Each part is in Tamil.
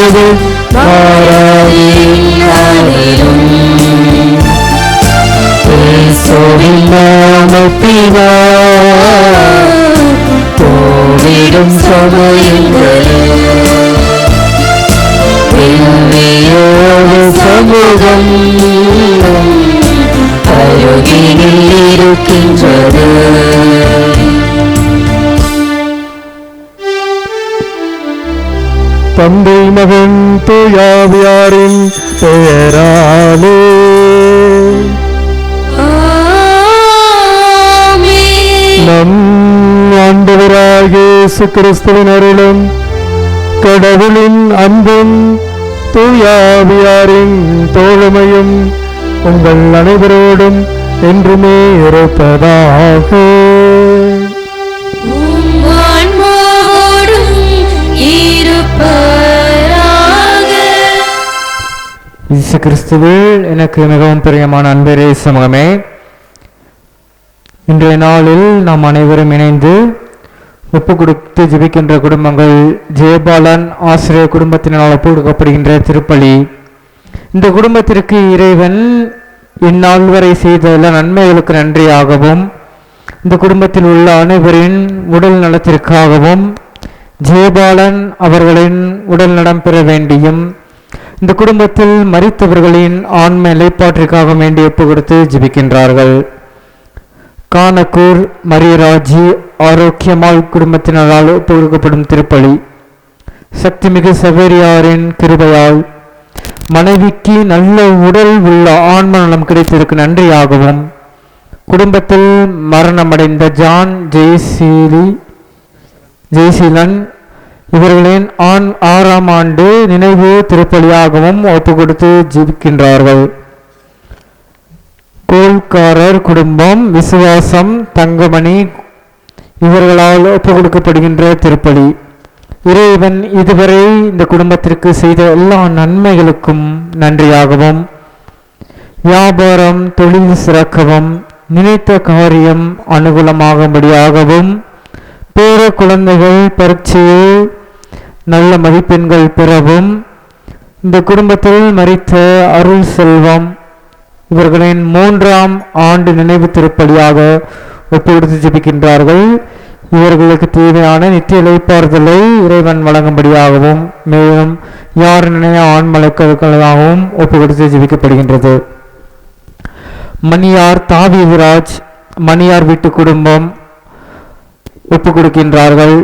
இப்போது மாறாதில்லாதிரும் இயேசுவின் நாமத்தினா போரிடும் சமயங்களில் சமூகம் அருகினில் இருக்கின்றது. தந்தை மகன் தூயாவியாரின் பெயராலே நம் ஆண்டவராகிய இயேசு கிறிஸ்துவின் அருளும் கடவுளின் அன்பும் தூயாவியாரின் தோழமையும் உங்கள் அனைவரோடும் என்றுமே இருப்பதாக. இயேசு கிறிஸ்துவில் எனக்கு மிகவும் பிரியமான அன்பரே சமூகமே, இன்றைய நாளில் நாம் அனைவரும் இணைந்து ஒப்பு கொடுத்து ஜெபிக்கின்ற குடும்பங்கள் ஜெயபாலன் ஆசிரியர் குடும்பத்தினால் ஒப்பு கொடுக்கப்படுகின்ற திருப்பலி. இந்த குடும்பத்திற்கு இறைவன் இந்நாள் வரை செய்த எல்லா நன்மைகளுக்கு நன்றியாகவும், இந்த குடும்பத்தில் உள்ள அனைவரின் உடல் நலத்திற்காகவும், ஜெயபாலன் அவர்களின் உடல் நலம் பெற வேண்டியும், இந்த குடும்பத்தில் மரித்தவர்களின் ஆன்ம நிலைப்பாட்டிற்காக வேண்டி ஒப்பு கொடுத்து ஜெபிக்கின்றார்கள். கானக்கூர் மரியராஜி ஆரோக்கியமால் குடும்பத்தினரால் ஒப்பு கொடுக்கப்படும் திருப்பலி. சக்திமிகு சவேரியாரின் கிருபையால் மனைவிக்கு நல்ல உடல் உள்ள ஆன்ம நலம் கிடைத்ததற்கு நன்றியாகவும், குடும்பத்தில் மரணமடைந்த ஜான் ஜெய்சீலன் இவர்களின் 6ஆம் ஆண்டு நினைவு திருப்பலியாகவும் ஒப்பு கொடுத்து ஜெபிக்கின்றார்கள். கோல்காரர் குடும்பம் விசுவாசம் தங்கமணி இவர்களால் ஒப்பு கொடுக்கப்படுகின்ற திருப்பலி. இறைவன் இதுவரை இந்த குடும்பத்திற்கு செய்த எல்லா நன்மைகளுக்கும் நன்றியாகவும், வியாபாரம் தொழில் சிறக்கவும், நினைத்த காரியம் அனுகூலமாகும்படியாகவும், பேர குழந்தைகள் பரீட்சையில் நல்ல மதிப்பெண்கள் பெறவும், இந்த குடும்பத்தில் மரித்த அருள் செல்வம் இவர்களின் 3ஆம் ஆண்டு நினைவு திருப்பலியாக ஒப்பு கொடுத்து ஜெபிக்கின்றார்கள். இவர்களுக்கு தேவையான நித்திய இளைப்பாறுதலை இறைவன் வழங்கும்படியாகவும், மேலும் யார் நினைய ஆண்மலக்களாகவும் ஒப்பு கொடுத்து ஜெபிக்கப்படுகின்றது. மணியார் தாவீதுராஜ் மணியார் வீட்டு குடும்பம் ஒப்பு கொடுக்கின்றார்கள்.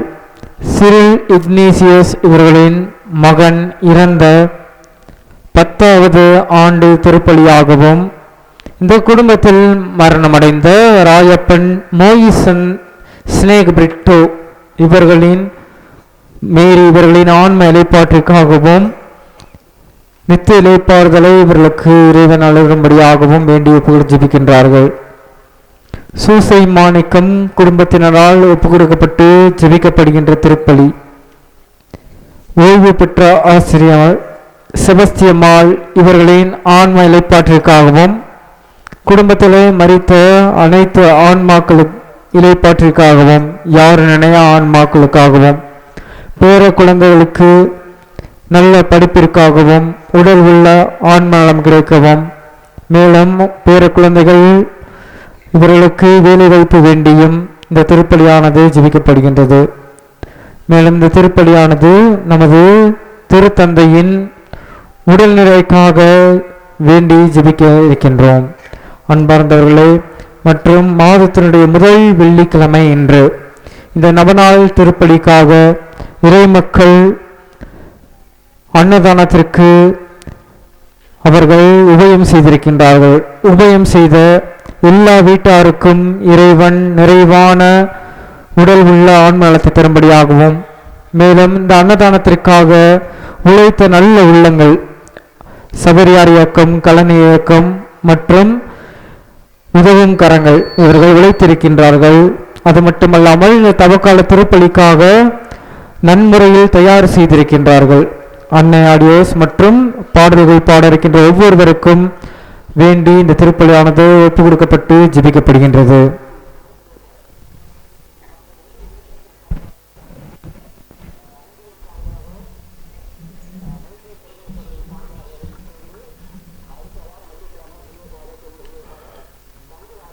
சிறில் இக்னேசியஸ் இவர்களின் மகன் இறந்த 10வது ஆண்டு திருப்பலியாகவும், இந்த குடும்பத்தில் மரணமடைந்த ராயப்பன் மோயிசன் ஸ்னேக் பிரிட்டோ இவர்களின் ஆன்ம இலைப்பாற்றிற்காகவும், நித்திய இலைப்பாறுதலை இவர்களுக்கு இறைவன் அழுகும்படியாகவும் வேண்டி ஒப்பு ஜெபிக்கின்றார்கள். சூசை மாணிக்கம் குடும்பத்தினரால் ஒப்பு கொடுக்கப்பட்டு ஜெபிக்கப்படுகின்ற திருப்பலி. ஓய்வு பெற்ற ஆசிரியர் செபஸ்தியம்மாள் இவர்களின் ஆன்ம இலைப்பாற்றிற்காகவும், குடும்பத்திலே மரித்த அனைத்து ஆன்மாக்களுக்கு இலைப்பாற்றிற்காகவும், யார் நினைய ஆன்மாக்களுக்காகவும், பேர குழந்தைகளுக்கு நல்ல படிப்பிற்காகவும், உடல் உள்ள ஆன்ம நலம் கிடைக்கவும், மேலும் பேர குழந்தைகள் இவர்களுக்கு வேலை வாய்ப்பு வேண்டியும் இந்த திருப்பலியானது ஜெபிக்கப்படுகின்றது. மேலும் இந்த திருப்பலியானது நமது திருத்தந்தையின் உடல்நிலைக்காக வேண்டி ஜெபிக்க இருக்கின்றோம். அன்பார்ந்தவர்களே, மற்றும் மாதத்தினுடைய முதல் வெள்ளிக்கிழமை இன்று இந்த நவநாள் திருப்பலிக்காக இறைமக்கள் அன்னதானத்திற்கு அவர்கள் உபயம் செய்திருக்கின்றார்கள். உபயம் செய்த எல்லா வீட்டாருக்கும் இறைவன் நிறைவான உடல் உள்ள ஆன்ம நலத்தை தரும்படியாகவும், மேலும் இந்த அன்னதானத்திற்காக உழைத்த நல்ல உள்ளங்கள் சபரியார் இயக்கம், கலனி இயக்கம் மற்றும் உதவும் கரங்கள் இவர்கள் உழைத்திருக்கின்றார்கள். அது மட்டுமல்லாமல் இந்த தவக்கால திருப்பலிக்காக நன்முறையில் தயார் செய்திருக்கின்றார்கள். அன்னை ஆடியோஸ் மற்றும் பாடல்கள் பாட இருக்கின்ற ஒவ்வொருவருக்கும் வேண்டி இந்த திருப்பலியானது ஒப்பு கொடுக்கப்பட்டு ஜெபிக்கப்படுகின்றது.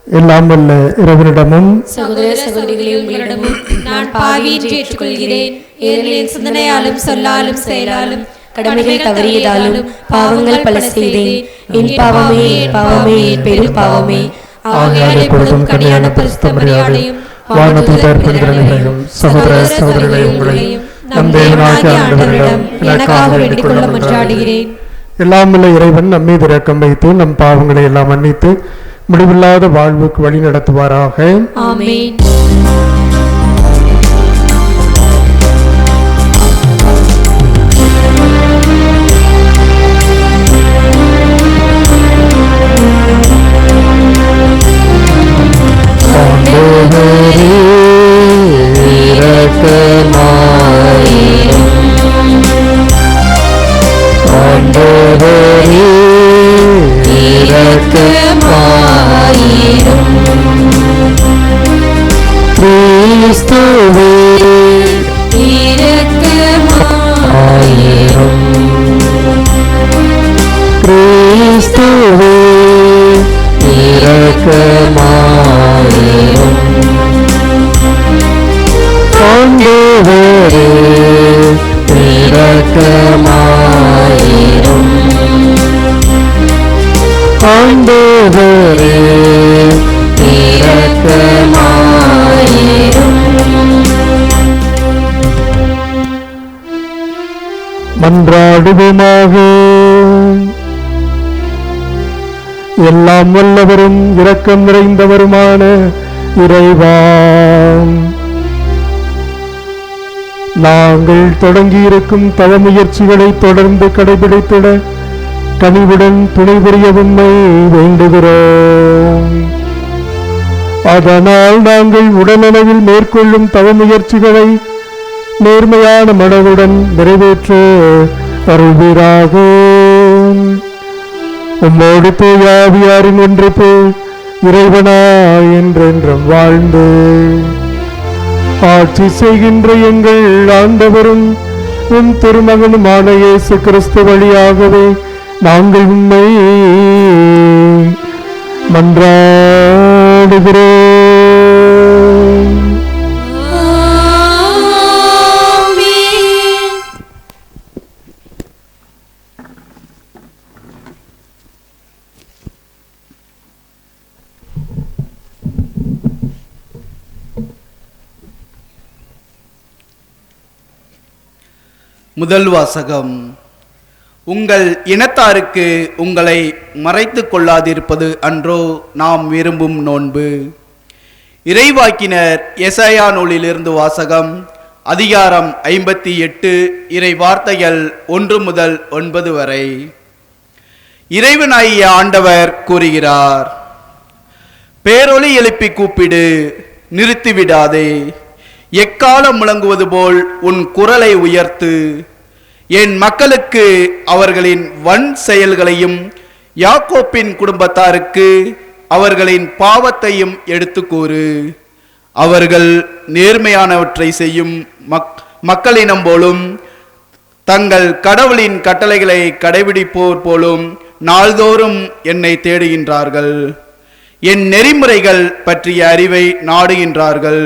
எல்லாம் வல்ல இறைவனிடமும் சகோதர சகோதரிகளே உங்களிடமும் நான் பாவியை ஏற்றுக்கொள்கிறேன். ஏனெனில் சிந்தனையாலும் சொல்லாலும் செயலாலும் கடமைகள் தவறியதாலும் பாவங்கள் பல செய்தேன். என் பாவமே பாவமே பெரும் பாவமே. ஆகையால் எப்பொழுதும் கனியான பரிசுத்த மரியாதையும் வானதூதர் புனிதர்களையும் சகோதர சகோதரிகளை உங்களையும் நம் தேவனாகிய ஆண்டவரிடம் எனக்காக வேண்டிக் கொள்ள மன்றாடுகிறேன். எல்லாம் வல்ல இறைவன் நம் மீது இரக்கம் வைத்து நம் பாவங்களை எல்லாம் மன்னித்து முடிவில்லாத வாழ்வுக்கு வழி நடத்துவாராக. ஆமென். மன்றாடுவோமாக. எல்லாம் வல்லவரும் இரக்கம் நிறைந்தவருமான இறைவா, நாங்கள் தொடங்கியிருக்கும் தவ முயற்சிகளை தொடர்ந்து கடைபிடித்திட கனிவுடன் துணை புரிய உம்மை வேண்டுகிறோம். அதனால் நாங்கள் உடலளவில் மேற்கொள்ளும் தவ முயற்சிகளை நேர்மையான மனதுடன் நிறைவேற்ற அருள்வீராக. உம்மோடு தூயாவியாரின் ஒன்றிப்பு இறைவனா என்றென்றும் வாழ்ந்து ஆட்சி செய்கின்ற எங்கள் ஆண்டவரும் உம் திருமகனுமான இயேசு கிறிஸ்து வழியாகவே நாங்கள் உம்மை மன்றாடுகிறோம். முதல் வாசகம். உங்கள் இனத்தாருக்கு உங்களை மறைத்து கொள்ளாதிருப்பது அன்றோ நாம் விரும்பும் நோன்பு. இறைவாக்கினர் எசாயா நூலிலிருந்து வாசகம். அதிகாரம் 58, இறை வார்த்தைகள் 1 முதல் 9 வரை. இறைவனாகிய ஆண்டவர் கூறுகிறார், பேரொலி எழுப்பி கூப்பிடு, நிறுத்திவிடாதே. எக்காலம் முழங்குவது போல் உன் குரலை உயர்த்து. என் மக்களுக்கு அவர்களின் வன் செயல்களையும் யாக்கோப்பின் குடும்பத்தாருக்கு அவர்களின் பாவத்தையும் எடுத்து கூறு. அவர்கள் நேர்மையானவற்றை செய்யும் மக்களினம் போலும் தங்கள் கடவுளின் கட்டளைகளை கடைபிடிப்போர் போலும் நாள்தோறும் என்னை தேடுகின்றார்கள். என் நெறிமுறைகள் பற்றிய அறிவை நாடுகின்றார்கள்.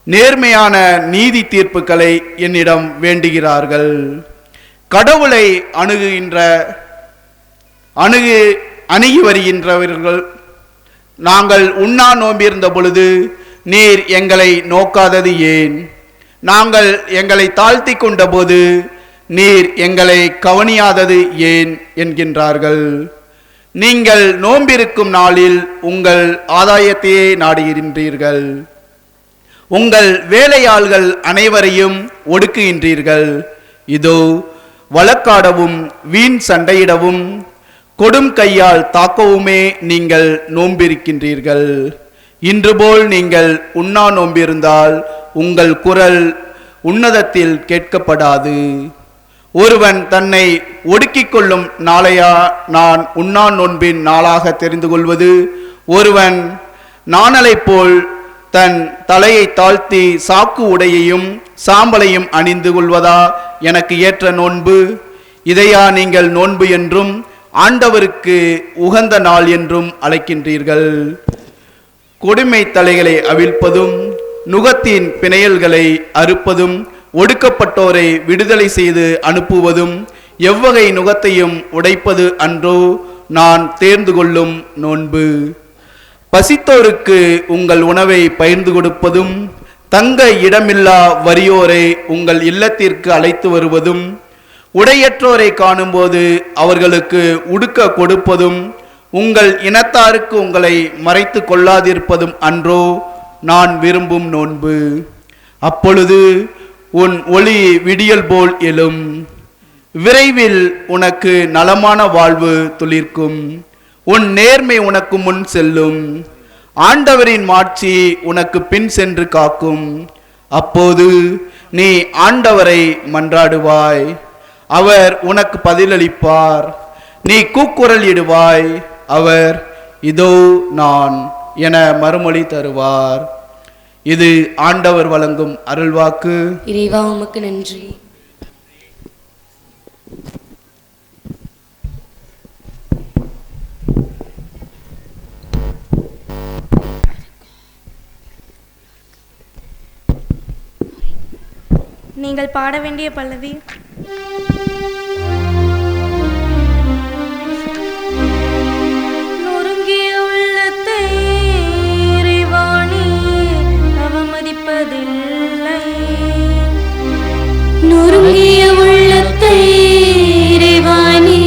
நேர்மையான நீதி தீர்ப்புகளை என்னிடம் வேண்டுகிறார்கள். கடவுளை அணுகி வருகின்றவர்கள், நாங்கள் உண்ணா நோம்பியிருந்த பொழுது நீர் எங்களை நோக்காதது ஏன்? நாங்கள் எங்களை தாழ்த்தி கொண்ட போது நீர் எங்களை கவனியாதது ஏன் என்கின்றார்கள். நீங்கள் நோம்பிருக்கும் நாளில் உங்கள் ஆதாயத்தையே நாடுகின்றீர்கள். உங்கள் வேலையாள்கள் அனைவரையும் ஒடுக்குகின்றீர்கள். இதோ வழக்காடவும் வீண் சண்டையிடவும் கொடும் கையால் தாக்கவுமே நீங்கள் நோம்பிருக்கின்றீர்கள். இன்று போல் நீங்கள் உண்ணா நோம்பிருந்தால் உங்கள் குரல் உன்னதத்தில் கேட்கப்படாது. ஒருவன் தன்னை ஒடுக்கிக் கொள்ளும் நாளையா நான் உண்ணா நோன்பின் நாளாக தெரிந்து கொள்வது? ஒருவன் நாணலை போல் தன் தலையை தாழ்த்தி சாக்கு உடையையும் சாம்பலையும் அணிந்து கொள்வதா எனக்கு ஏற்ற நோன்பு? இதையா நீங்கள் நோன்பு என்றும் ஆண்டவருக்கு உகந்த நாள் என்றும் அழைக்கின்றீர்கள்? கொடுமை தலைகளை அவிழ்ப்பதும் நுகத்தின் பிணையல்களை அறுப்பதும் ஒடுக்கப்பட்டோரை விடுதலை செய்து அனுப்புவதும் எவ்வகை நுகத்தையும் உடைப்பது அன்றோ நான் தேர்ந்து கொள்ளும் நோன்பு. பசித்தோருக்கு உங்கள் உணவை பகிர்ந்து கொடுப்பதும் தங்க இடமில்லா வறியோரை உங்கள் இல்லத்திற்கு அழைத்து வருவதும் உடையற்றோரை காணும்போது அவர்களுக்கு உடுக்க கொடுப்பதும் உங்கள் இனத்தாருக்கு உங்களை மறைத்து கொள்ளாதிருப்பதும் அன்றோ நான் விரும்பும் நோன்பு. அப்பொழுது உன் ஒளி விடியல் போல் எழும், விரைவில் உனக்கு நலமான வாழ்வு துளிர்க்கும், உன் நேர்மை உனக்கு முன் செல்லும், ஆண்டவரின் மாட்சி உனக்கு பின் சென்று காக்கும். அப்போது நீ ஆண்டவரை மன்றாடுவாய், அவர் உனக்கு பதிலளிப்பார். நீ கூக்குரல் இடுவாய், அவர் இதோ நான் என மறுமொழி தருவார். இது ஆண்டவர் வழங்கும் அருள்வாக்கு. இறைவா உமக்கு நன்றி. நீங்கள் பாட வேண்டிய பல்லவி நொறுங்கிய உள்ளத்தை இறைவாணி அவமதிப்பதில்லை, நொறுங்கிய உள்ளத்தை இறைவாணி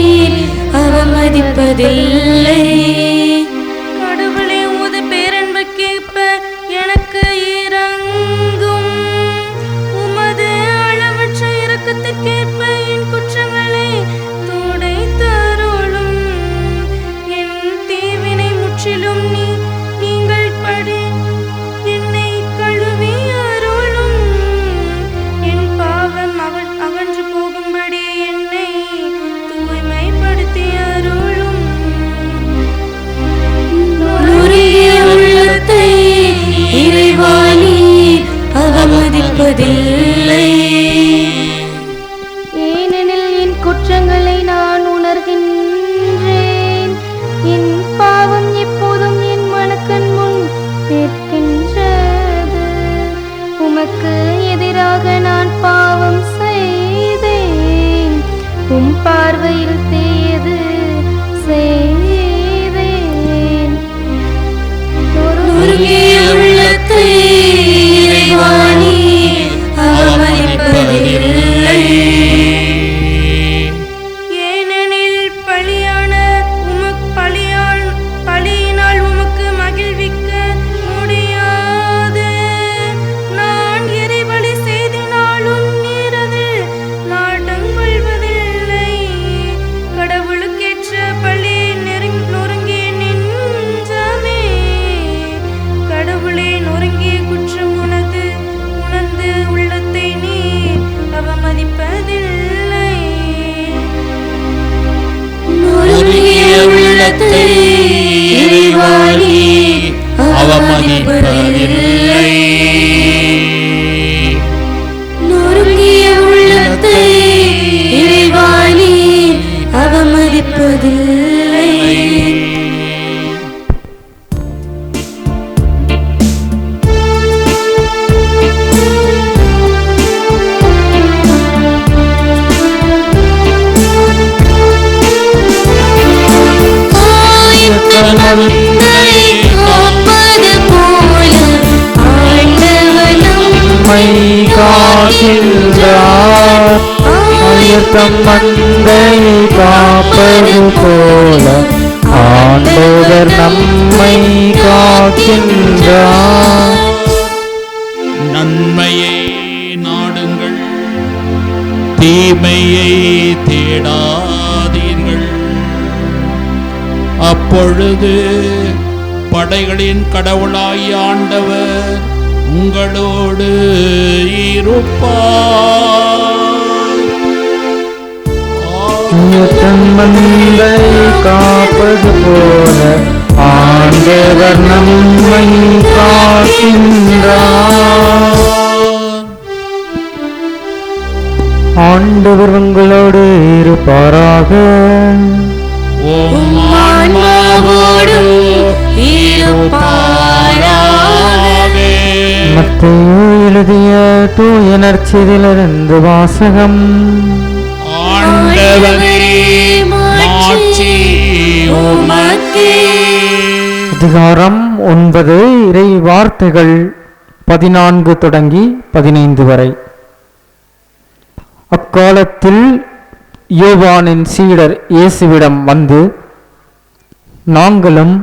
அவமதிப்பதில்லை. கடவுளே உமது பேரன்புக்கேற்ப எனக்கு இறங்கும், உமது அளவற்ற இரக்கத்திற்கேற்ப என் குற்றங்களை துடைத்தருளும். என் தீவினை முற்றிலும் நீங்கள் படி என்னை கழுவி அருளும். என் பாவம் அகன்று போகும்படி என்னை தூய்மைப்படுத்தி அருளும். நொறுங்கிய உள்ளத்தை இறைவாணி அவமதிப்பதில்லை. ஏனெனில் என் குற்றங்களை நான் உணர்கின்றேன், என் பாவம் எப்போதும் என் மனக்கண் முன் நிற்கின்றது. உமக்கு எதிராக நான் பாவம் செய்தேன், உம் பார்வையில் தீயது செய்தேன். நொறுங்கிய உள்ளத்தை இறைவாணி அவமதிப்பதில்லை. ஏனெனில் பழியினால் உமக்கு மகிழ்விக்க முடியாது. நான் இறைவழி செய்தினாலும் நீரது நாட்டம் கொள்வதில்லை. கடவுளுக்கேற்ற பழி நொறுங்கிய நெஞ்சமே, கடவுளே நொறுங்கிய குற்றம் உணர்ந்து உள்ளத்தை நீர் அவமதிப்பதில்லை. நொறுங்கிய உள்ளத்தை இறைவாணி அவமதிப்பதில்லை. நொறுங்கிய உள்ளத்தை இறைவாணி அவமதிப்பதில்லை. காப்பது போல ஆண்டவர் நம்மை காக்கின்றார். ஆயத்தம் மந்தை காப்பது போல ஆண்டவர் நம்மை காக்கின்றார். நன்மையை நாடுங்கள், தீமையை தேடாதீர்கள். அப்பொழுது படைகளின் கடவுளாகிய ஆண்டவர் உங்களோடு இருப்பார். ஆயத்தம் மந்தை காப்பது போல ஆண்டவர் நம்மை காக்கின்றார். ஆண்டவர் உங்களோடு இருப்பாராக. உம் ஆன்மாவோடும் இருப்பாராக. மத்தேயு எழுதிய தூய நற்செய்தியிலிருந்து வாசகம். ஆண்டவரே மாட்சி உமக்கே. அதிகாரம் 9, இறை வார்த்தைகள் 14 தொடங்கி 15 வரை. அக்காலத்தில் யோவானின் சீடர் இயேசுவிடம் வந்து, நாங்களும்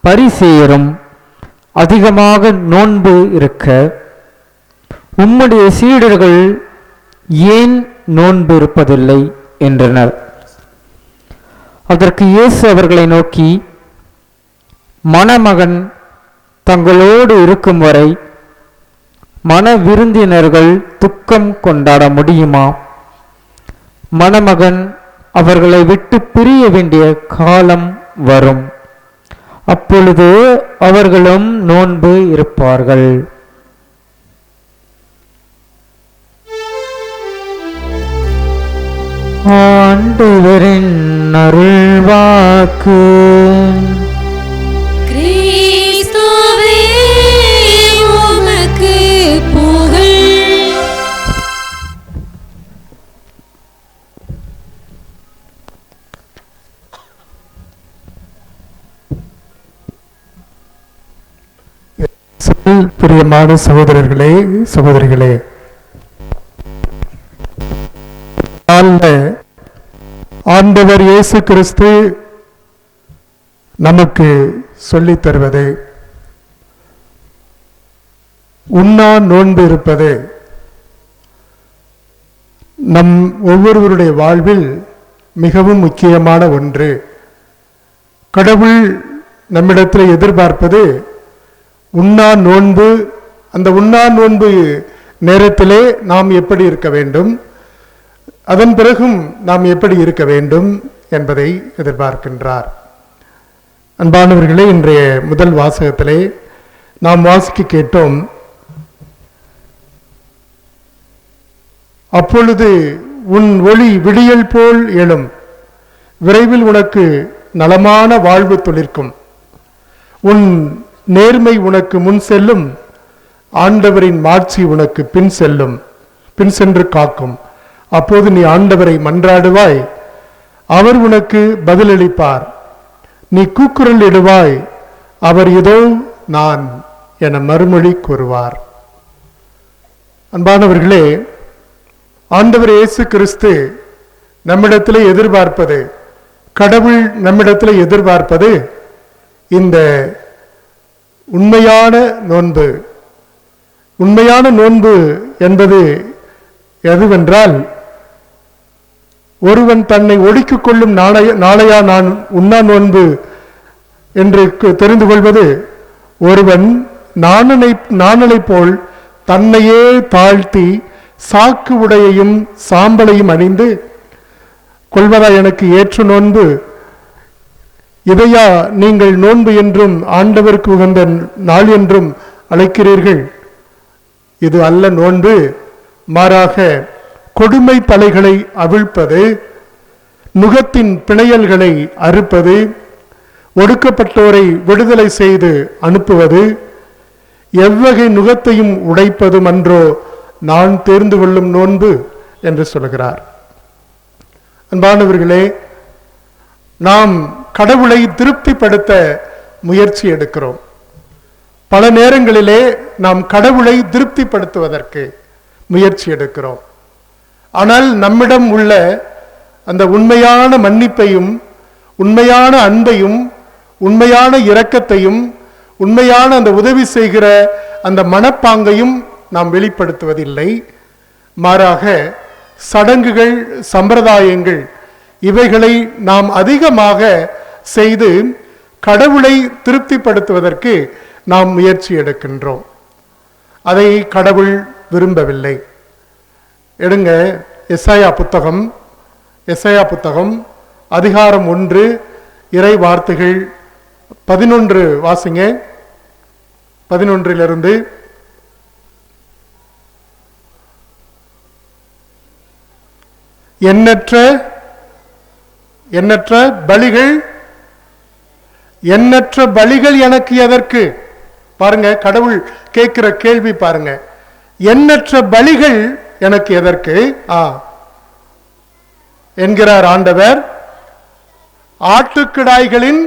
பரிசேயரும் அதிகமாக நோன்பு இருக்க உம்முடைய சீடர்கள் ஏன் நோன்பு இருப்பதில்லை என்றனர். அதற்கு இயேசு அவர்களை நோக்கி, மணமகன் தங்களோடு இருக்கும் வரை மன விருந்தினர்கள் துக்கம் கொண்டாட முடியுமா? மணமகன் அவர்களை விட்டு பிரிய வேண்டிய காலம் வரும். அப்பொழுது அவர்களும் நோன்பு இருப்பார்கள். ஆண்டவரின் அருள்வாக்கு. கிறிஸ்துவே உமக்கு புகழ். பிரியமான சகோதரர்களே, சகோதரிகளே, ஆண்டவர் இயேசு கிறிஸ்து நமக்கு சொல்லித் தருவது உண்ணா நோன்பு இருப்பது நம் ஒவ்வொருவருடைய வாழ்வில் மிகவும் முக்கியமான ஒன்று. கடவுள் நம்மிடத்தில் எதிர்பார்ப்பது உண்ணா நோன்பு. அந்த உண்ணா நோன்பு நேரத்திலே நாம் எப்படி இருக்க வேண்டும், அதன் பிறகும் நாம் எப்படி இருக்க வேண்டும் என்பதை எதிர்பார்க்கின்றார். அன்பானவர்களே, இன்றைய முதல் வாசகத்திலே நாம் வாசிக்க கேட்டோம், அப்பொழுது உன் ஒளி விடியல் போல் எழும், விரைவில் உனக்கு நலமான வாழ்வு துளிர்க்கும், உன் நேர்மை உனக்கு முன் செல்லும், ஆண்டவரின் மாட்சி உனக்கு பின் சென்று காக்கும். அப்போது நீ ஆண்டவரை மன்றாடுவாய், அவர் உனக்கு பதிலளிப்பார். நீ கூக்குரல் இடுவாய், அவர் இதோ நான் என மறுமொழி கூறுவார். அன்பானவர்களே, ஆண்டவர் இயேசு கிறிஸ்து நம்மிடத்தில் எதிர்பார்ப்பது, கடவுள் நம்மிடத்தில் எதிர்பார்ப்பது இந்த உண்மையான நோன்பு. உண்மையான நோன்பு என்பது எதுவென்றால், ஒருவன் தன்னை ஒடுக்கிக் கொள்ளும் நாளையா நான் உண்ணா நோன்பு என்று தெரிந்து கொள்வது, ஒருவன் நாணனை போல் தன்னையே தாழ்த்தி சாக்கு உடையையும் சாம்பலையும் அணிந்து கொள்வதா எனக்கு ஏற்ற நோன்பு? இதையா நீங்கள் நோன்பு என்றும் ஆண்டவருக்கு உகந்த நாள் என்றும் அழைக்கிறீர்கள்? இது அல்ல நோன்பு. மாறாக கொடுமை தலைகளை அவிழ்ப்பது, நுகத்தின் பிணையல்களை அறுப்பது, ஒடுக்கப்பட்டோரை விடுதலை செய்து அனுப்புவது, எவ்வகை நுகத்தையும் உடைப்பதும் அன்றோ நான் தேர்ந்து கொள்ளும் நோன்பு என்று சொல்கிறார். அன்பானவர்களே, நாம் கடவுளை திருப்திப்படுத்த முயற்சி எடுக்கிறோம். பல நேரங்களிலே நாம் கடவுளை திருப்திப்படுத்துவதற்கு முயற்சி எடுக்கிறோம். ஆனால் நம்மிடம் உள்ள அந்த உண்மையான மன்னிப்பையும், உண்மையான அன்பையும், உண்மையான இரக்கத்தையும், உண்மையான அந்த உதவி செய்கிற அந்த மனப்பாங்கையும் நாம் வெளிப்படுத்துவதில்லை. மாறாக சடங்குகள், சம்பிரதாயங்கள் இவைகளை நாம் அதிகமாக செய்து கடவுளை திருப்திப்படுத்துவதற்கு நாம் முயற்சி எடுக்கின்றோம். அதை கடவுள் விரும்பவில்லை. எடுங்க எசாயா புத்தகம் அதிகாரம் 1 இறை வார்த்தைகள் 11 வாசிங்க. 11 எண்ணற்ற பலிகள் எனக்கு எதற்கு? பாருங்க, கடவுள் கேட்கிற கேள்வி பாருங்க, எண்ணற்ற பலிகள் எனக்கு எதற்கு என்கிறார் ஆண்டவர். ஆட்டுக்கிடாய்களின்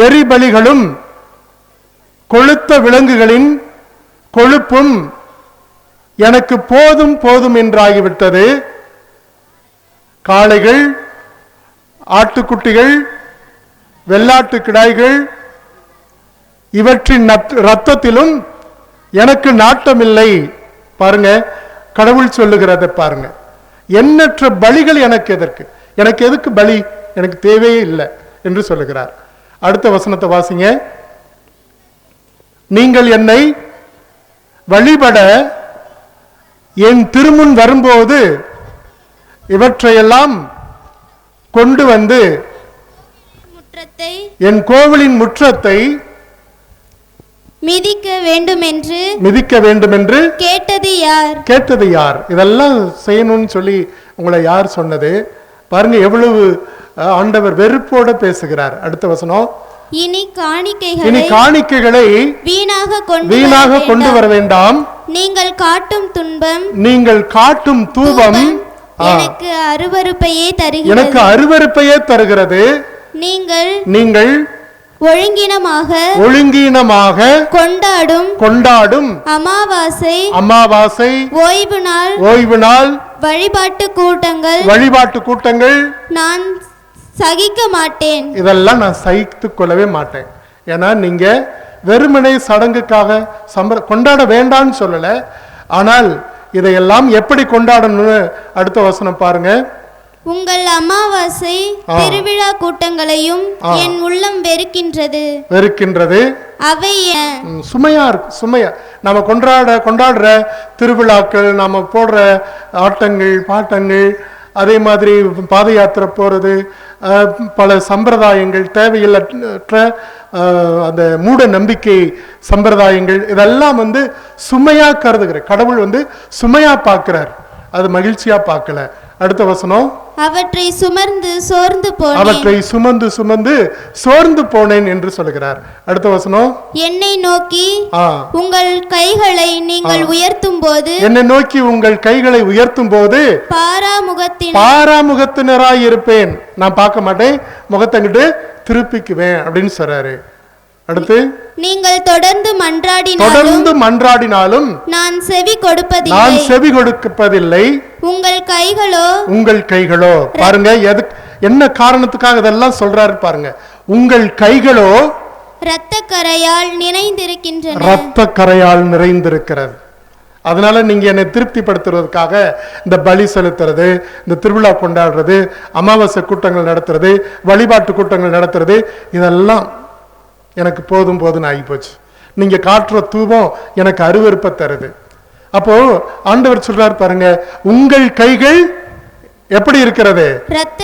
எரிபலிகளும் கொழுத்த விலங்குகளின் கொழுப்பும் எனக்கு போதும் போதும் என்றாகிவிட்டது. காளைகள், ஆட்டுக்குட்டிகள், வெள்ளாட்டு கிடாய்கள் இவற்றின் இரத்தத்திலும் எனக்கு நாட்டமில்லை. பாருங்க, கடவுள் சொல்லுகிறத பாருங்க, எண்ணற்ற பலிகள் எனக்கு எதற்கு, எனக்கு எதுக்கு பலி, எனக்கு தேவையே இல்லை என்று சொல்லுகிறார். அடுத்த வசனத்தை வாசிங்க. நீங்கள் என்னை வழிபட என் திருமுன் வரும்போது இவற்றையெல்லாம் கொண்டு வந்து என் கோவிலின் முற்றத்தை மிதிக்க வேண்டும் என்று கேட்டது யார்? இதெல்லாம் செய்யணும்னு சொல்லி உங்களை யார் சொன்னது? பாருங்க, எவ்வளவு ஆண்டவர் வெறுப்போட பேசுகிறார். அடுத்த வசனம், இனி காணிக்கைகளை வீணாக கொண்டு வர வேண்டாம். நீங்கள் காட்டும் தூபம் எனக்கு அருவருப்பையே தருகிறது. நீங்கள் ஒழுங்கீனமாக கொண்டாடும் அமாவாசை ஓய்வு நாள் வழிபாட்டு கூட்டங்கள் நான் சகிக்க மாட்டேன். இதெல்லாம் நான் சகித்துக் கொள்ளவே மாட்டேன். ஏன்னா நீங்க வெறுமனை சடங்குக்காக கொண்டாட வேண்டாம்னு சொல்லல, ஆனால் இதையெல்லாம் எப்படி கொண்டாடணும்னு அடுத்த வசனம் பாருங்க. உங்கள் அமாவாசை திருவிழா கூட்டங்களையும் என் உள்ளம் வெறுக்கின்றது. அவை சுமையா நாம கொண்டாடுற திருவிழாக்கள், நாம போடுற ஆட்டங்கள் பாட்டங்கள், அதே மாதிரி பாத யாத்திரை போறது, பல சம்பிரதாயங்கள், தேவையில்லற்ற அந்த மூட நம்பிக்கை சம்பிரதாயங்கள், இதெல்லாம் சுமையா கருதுகிற கடவுள் சுமையா பார்க்கிறார், அது மகிழ்ச்சியா பார்க்கல. அடுத்த வசனம், அவற்றை சுமந்து சோர்ந்து போனேன் என்று சொல்கிறார். அடுத்த வசனம், என்னை நோக்கி உங்கள் கைகளை நீங்கள் உயர்த்தும் போது பாராமுகத்தினராய் இருப்பேன், நான் பார்க்க மாட்டேன், முகத்தங்கிட்டு திருப்பிக்குவேன் அப்படின்னு சொல்றாரு. அடுத்து, நீங்கள் தொடர்ந்து மன்றாடினாலும் நான் செவி கொடுப்பதில்லை. உங்கள் கைகளோ பாருங்க, என்ன காரணத்துக்காக இதெல்லாம் சொல்றாரு பாருங்க. உங்கள் கைகளோ இரத்தக்கரையால் நிறைந்திருக்கிறது. அதனால நீங்க என்னை திருப்திப்படுத்துறதுக்காக இந்த பலி செலுத்துறது, இந்த திருவிழா கொண்டாடுறது, அமாவாசை கூட்டங்கள் நடத்துறது, வழிபாட்டு கூட்டங்கள் நடத்துறது, இதெல்லாம் எனக்கு போதும் ஆகி போச்சு. நீங்க காட்டுற தூபம் எனக்கு அருவருப்பை தருது. அப்போ ஆண்டவர் சொல்றார் பாருங்க, உங்கள் கைகள் எப்படி இருக்கிறது? இரத்த